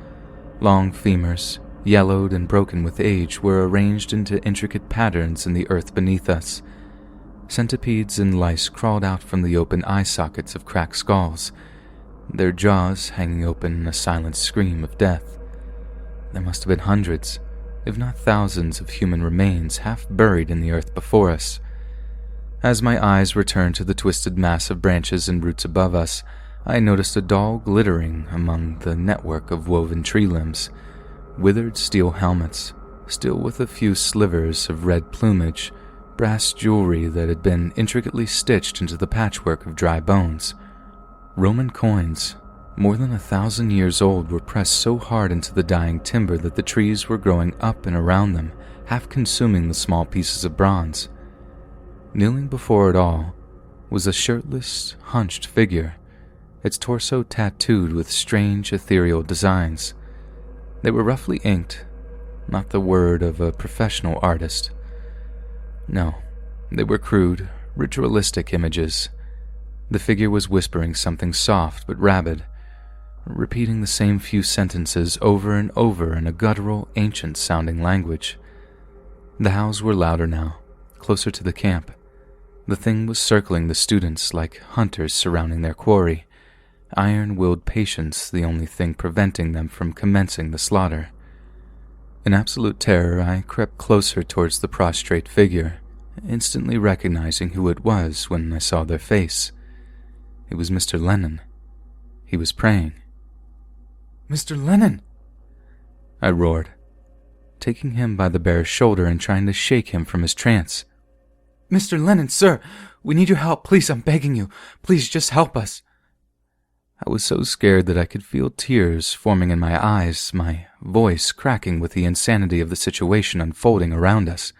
Long femurs, yellowed and broken with age, were arranged into intricate patterns in the earth beneath us. Centipedes and lice crawled out from the open eye sockets of cracked skulls, their jaws hanging open in a silent scream of death. There must have been hundreds, if not thousands, of human remains half buried in the earth before us. As my eyes returned to the twisted mass of branches and roots above us, I noticed a doll glittering among the network of woven tree limbs, withered steel helmets, still with a few slivers of red plumage, brass jewelry that had been intricately stitched into the patchwork of dry bones. Roman coins, more than 1,000 years old, were pressed so hard into the dying timber that the trees were growing up and around them, half consuming the small pieces of bronze. Kneeling before it all was a shirtless, hunched figure, its torso tattooed with strange, ethereal designs. They were roughly inked, not the word of a professional artist. No, they were crude, ritualistic images. The figure was whispering something soft but rabid, repeating the same few sentences over and over in a guttural, ancient-sounding language. The howls were louder now, closer to the camp. The thing was circling the students like hunters surrounding their quarry, iron-willed patience the only thing preventing them from commencing the slaughter. In absolute terror, I crept closer towards the prostrate figure, instantly recognizing who it was when I saw their face. It was Mr. Lennon. He was praying. "Mr. Lennon!" I roared, taking him by the bare shoulder and trying to shake him from his trance. "Mr. Lennon, sir! We need your help, please, I'm begging you. Please, just help us." I was so scared that I could feel tears forming in my eyes, my voice cracking with the insanity of the situation unfolding around us.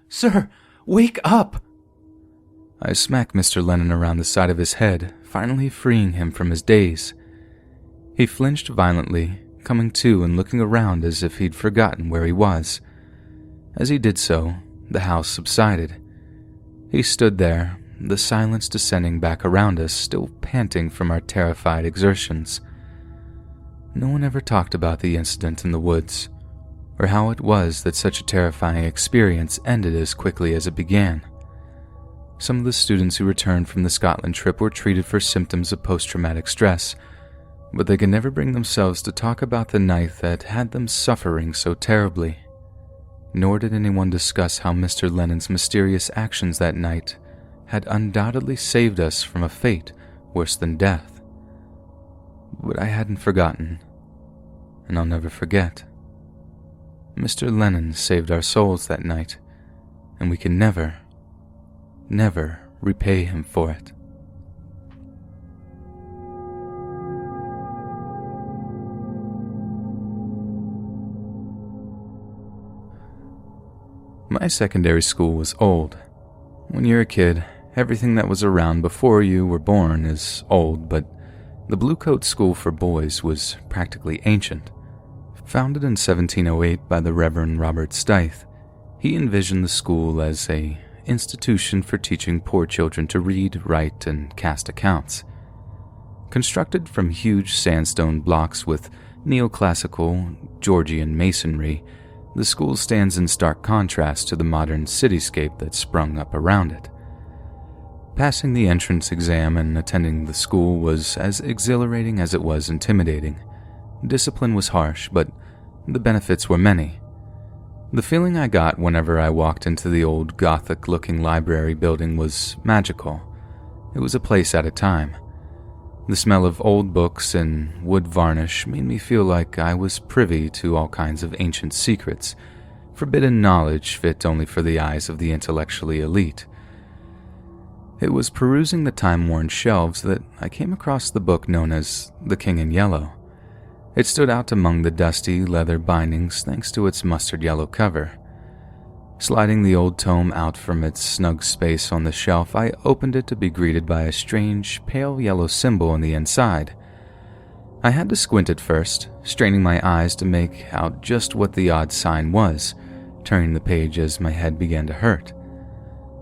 "Sir, wake up!" I smacked Mr. Lennon around the side of his head, finally freeing him from his daze. He flinched violently, coming to and looking around as if he'd forgotten where he was. As he did so, the house subsided. He stood there, the silence descending back around us, still panting from our terrified exertions. No one ever talked about the incident in the woods, or how it was that such a terrifying experience ended as quickly as it began. Some of the students who returned from the Scotland trip were treated for symptoms of post-traumatic stress, but they could never bring themselves to talk about the night that had them suffering so terribly. Nor did anyone discuss how Mr. Lennon's mysterious actions that night had undoubtedly saved us from a fate worse than death. But I hadn't forgotten, and I'll never forget. Mr. Lennon saved our souls that night, and we can never repay him for it. My secondary school was old. When you're a kid, everything that was around before you were born is old, but the Blue Coat School for Boys was practically ancient. Founded in 1708 by the Reverend Robert Stithe, he envisioned the school as an institution for teaching poor children to read, write, and cast accounts. Constructed from huge sandstone blocks with neoclassical Georgian masonry, the school stands in stark contrast to the modern cityscape that sprung up around it. Passing the entrance exam and attending the school was as exhilarating as it was intimidating. Discipline was harsh, but the benefits were many. The feeling I got whenever I walked into the old Gothic-looking library building was magical. It was a place at a time. The smell of old books and wood varnish made me feel like I was privy to all kinds of ancient secrets, forbidden knowledge fit only for the eyes of the intellectually elite. It was perusing the time-worn shelves that I came across the book known as The King in Yellow. It stood out among the dusty leather bindings thanks to its mustard yellow cover. Sliding the old tome out from its snug space on the shelf, I opened it to be greeted by a strange, pale yellow symbol on the inside. I had to squint at first, straining my eyes to make out just what the odd sign was, turning the page as my head began to hurt.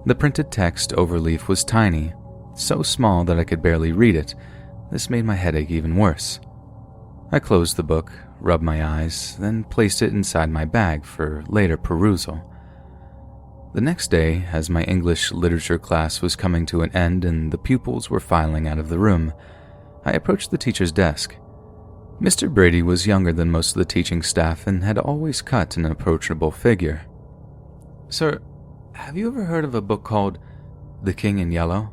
The printed text overleaf was tiny, so small that I could barely read it. This made my headache even worse. I closed the book, rubbed my eyes, then placed it inside my bag for later perusal. The next day, as my English literature class was coming to an end and the pupils were filing out of the room, I approached the teacher's desk. Mr. Brady was younger than most of the teaching staff and had always cut an approachable figure. "Sir, have you ever heard of a book called The King in Yellow?"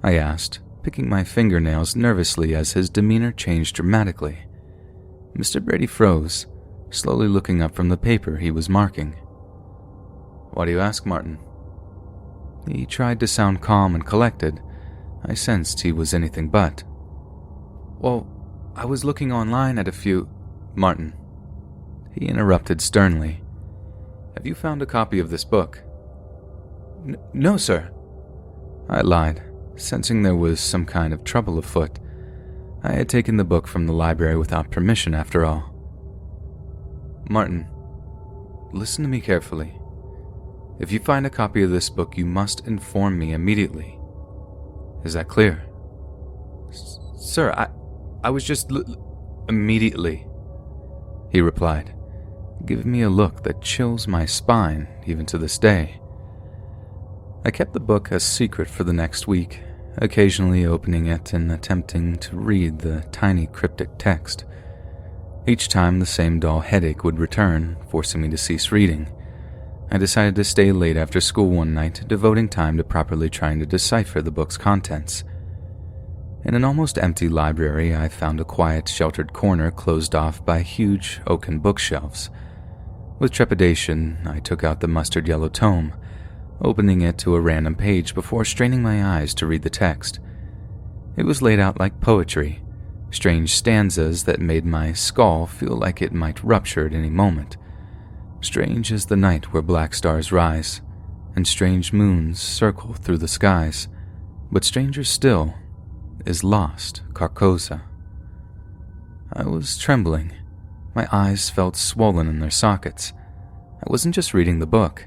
I asked, picking my fingernails nervously as his demeanor changed dramatically. Mr. Brady froze, slowly looking up from the paper he was marking. "Why do you ask, Martin?" He tried to sound calm and collected. I sensed he was anything but. "Well, I was looking online at a few—" "Martin," he interrupted sternly. "Have you found a copy of this book?" No, sir." I lied, sensing there was some kind of trouble afoot. I had taken the book from the library without permission, after all. "Martin, listen to me carefully. If you find a copy of this book, you must inform me immediately. Is that clear?" "Sir, I was just immediately," he replied, giving me a look that chills my spine even to this day. I kept the book a secret for the next week, occasionally opening it and attempting to read the tiny cryptic text. Each time the same dull headache would return, forcing me to cease reading. I decided to stay late after school one night, devoting time to properly trying to decipher the book's contents. In an almost empty library, I found a quiet, sheltered corner closed off by huge oaken bookshelves. With trepidation, I took out the mustard yellow tome, opening it to a random page before straining my eyes to read the text. It was laid out like poetry, strange stanzas that made my skull feel like it might rupture at any moment. Strange is the night where black stars rise, and strange moons circle through the skies, but stranger still is lost Carcosa. I was trembling. My eyes felt swollen in their sockets. I wasn't just reading the book.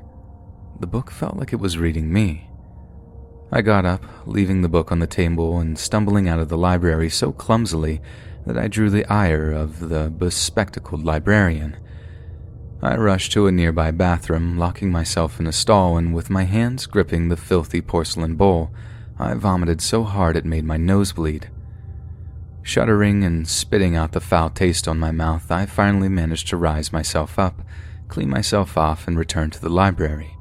The book felt like it was reading me. I got up, leaving the book on the table and stumbling out of the library so clumsily that I drew the ire of the bespectacled librarian. I rushed to a nearby bathroom, locking myself in a stall, and with my hands gripping the filthy porcelain bowl, I vomited so hard it made my nose bleed. Shuddering and spitting out the foul taste on my mouth, I finally managed to rise myself up, clean myself off, and return to the library.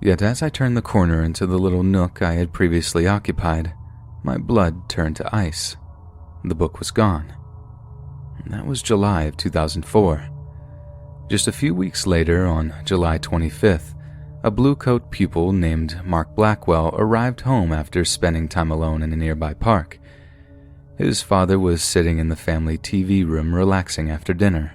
Yet as I turned the corner into the little nook I had previously occupied, my blood turned to ice. The book was gone. That was July of 2004. Just a few weeks later, on July 25th, a blue-coat pupil named Mark Blackwell arrived home after spending time alone in a nearby park. His father was sitting in the family TV room relaxing after dinner.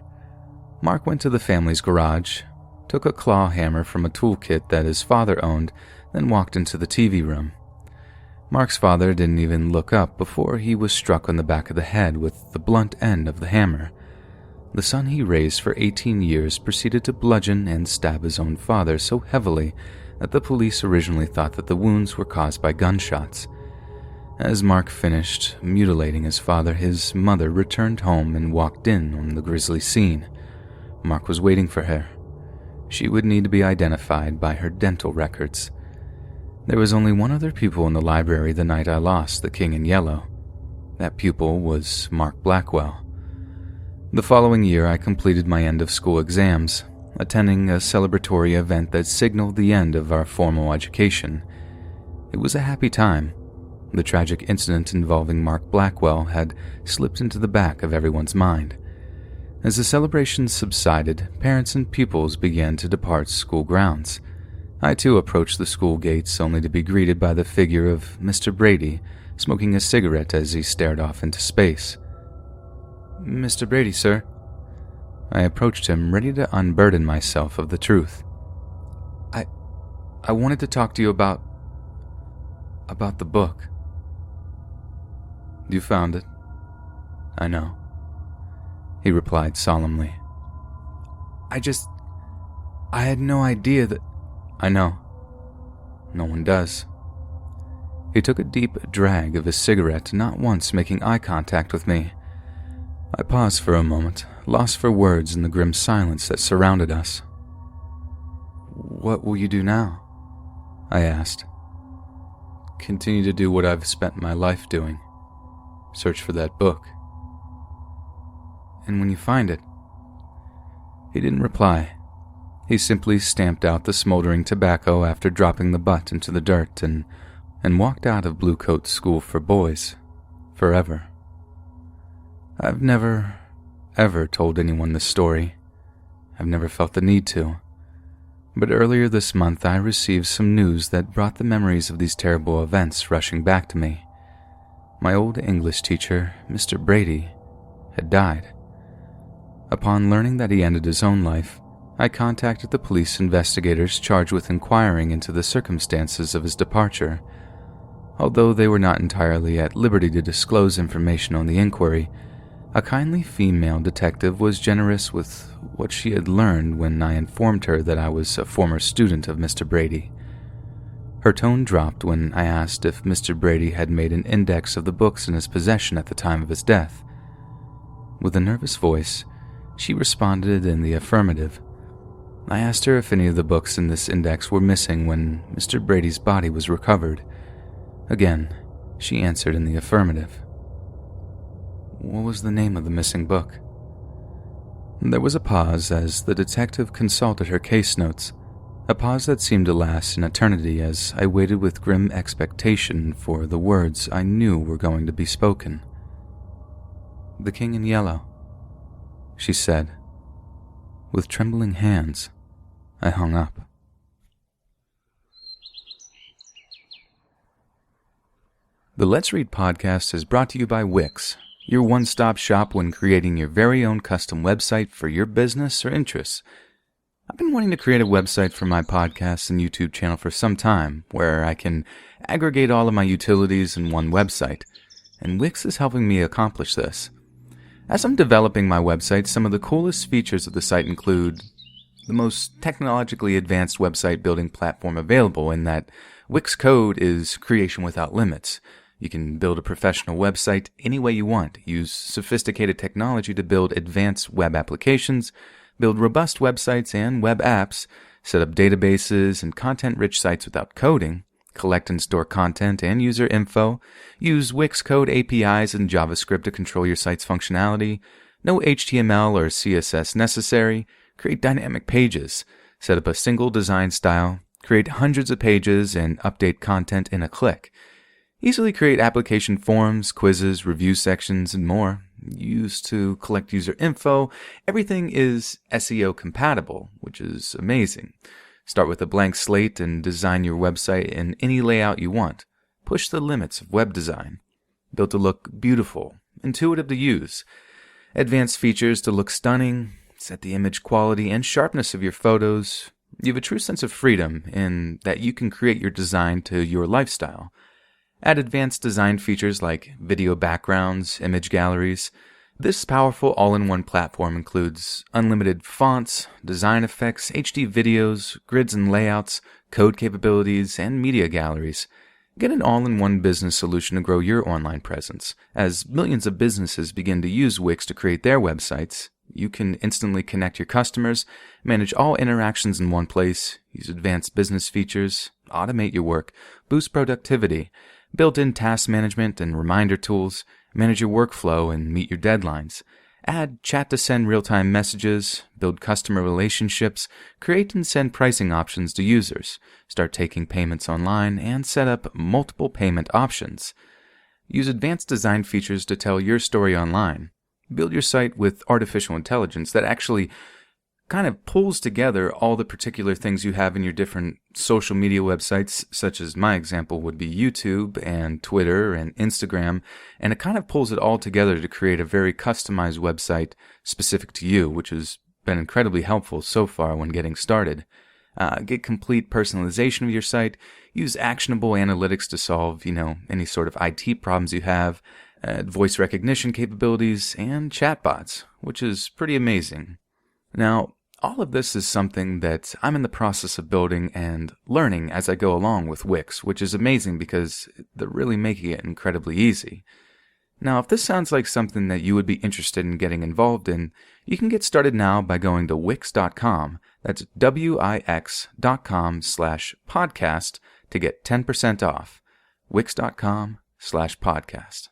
Mark went to the family's garage, took a claw hammer from a toolkit that his father owned, then walked into the TV room. Mark's father didn't even look up before he was struck on the back of the head with the blunt end of the hammer. The son he raised for 18 years proceeded to bludgeon and stab his own father so heavily that the police originally thought that the wounds were caused by gunshots. As Mark finished mutilating his father, his mother returned home and walked in on the grisly scene. Mark was waiting for her. She would need to be identified by her dental records. There was only one other pupil in the library the night I lost the King in Yellow. That pupil was Mark Blackwell. The following year, I completed my end-of-school exams, attending a celebratory event that signaled the end of our formal education. It was a happy time. The tragic incident involving Mark Blackwell had slipped into the back of everyone's mind. As the celebrations subsided, parents and pupils began to depart school grounds. I too approached the school gates only to be greeted by the figure of Mr. Brady, smoking a cigarette as he stared off into space. "Mr. Brady, sir." I approached him, ready to unburden myself of the truth. I wanted to talk to you about the book." "You found it?" "I know," he replied solemnly. I had no idea that—" "I know. No one does. He took a deep drag of his cigarette, not once making eye contact with me. I paused for a moment, lost for words in the grim silence that surrounded us. "What will you do now?" I asked. "Continue to do what I've spent my life doing. Search for that book." "And when you find it?" He didn't reply. He simply stamped out the smoldering tobacco after dropping the butt into the dirt and walked out of Blue Coat School for Boys, forever. I've never, ever told anyone this story. I've never felt the need to. But earlier this month I received some news that brought the memories of these terrible events rushing back to me. My old English teacher, Mr. Brady, had died. Upon learning that he ended his own life, I contacted the police investigators charged with inquiring into the circumstances of his departure. Although they were not entirely at liberty to disclose information on the inquiry, a kindly female detective was generous with what she had learned when I informed her that I was a former student of Mr. Brady. Her tone dropped when I asked if Mr. Brady had made an index of the books in his possession at the time of his death. With a nervous voice, she responded in the affirmative. I asked her if any of the books in this index were missing when Mr. Brady's body was recovered. Again, she answered in the affirmative. What was the name of the missing book? There was a pause as the detective consulted her case notes, a pause that seemed to last an eternity as I waited with grim expectation for the words I knew were going to be spoken. "The King in Yellow," she said. With trembling hands, I hung up. The Let's Read podcast is brought to you by Wix, your one-stop shop when creating your very own custom website for your business or interests. I've been wanting to create a website for my podcast and YouTube channel for some time, where I can aggregate all of my utilities in one website, and Wix is helping me accomplish this. As I'm developing my website, some of the coolest features of the site include the most technologically advanced website building platform available in that Wix Code is creation without limits. You can build a professional website any way you want, use sophisticated technology to build advanced web applications, build robust websites and web apps, set up databases and content-rich sites without coding, collect and store content and user info, use Wix Code APIs and JavaScript to control your site's functionality, no HTML or CSS necessary, create dynamic pages, set up a single design style, create hundreds of pages and update content in a click. Easily create application forms, quizzes, review sections, and more. Used to collect user info. Everything is SEO compatible, which is amazing. Start with a blank slate and design your website in any layout you want. Push the limits of web design. Built to look beautiful, intuitive to use. Advanced features to look stunning. Set the image quality and sharpness of your photos. You have a true sense of freedom in that you can create your design to your lifestyle. Add advanced design features like video backgrounds, image galleries. This powerful all-in-one platform includes unlimited fonts, design effects, HD videos, grids and layouts, code capabilities, and media galleries. Get an all-in-one business solution to grow your online presence. As millions of businesses begin to use Wix to create their websites, you can instantly connect your customers, manage all interactions in one place, use advanced business features, automate your work, boost productivity, built-in task management and reminder tools, manage your workflow and meet your deadlines. Add chat to send real-time messages, build customer relationships, create and send pricing options to users, start taking payments online, and set up multiple payment options. Use advanced design features to tell your story online. Build your site with artificial intelligence that actually kind of pulls together all the particular things you have in your different social media websites, such as my example would be YouTube and Twitter and Instagram, and it kind of pulls it all together to create a very customized website specific to you, which has been incredibly helpful so far when getting started. Get complete personalization of your site, use actionable analytics to solve, any sort of IT problems you have, voice recognition capabilities, and chatbots, which is pretty amazing. Now, All of this is something that I'm in the process of building and learning as I go along with Wix, which is amazing because they're really making it incredibly easy. Now, if this sounds like something that you would be interested in getting involved in, you can get started now by going to wix.com, that's wix.com/podcast to get 10% off. Wix.com/podcast.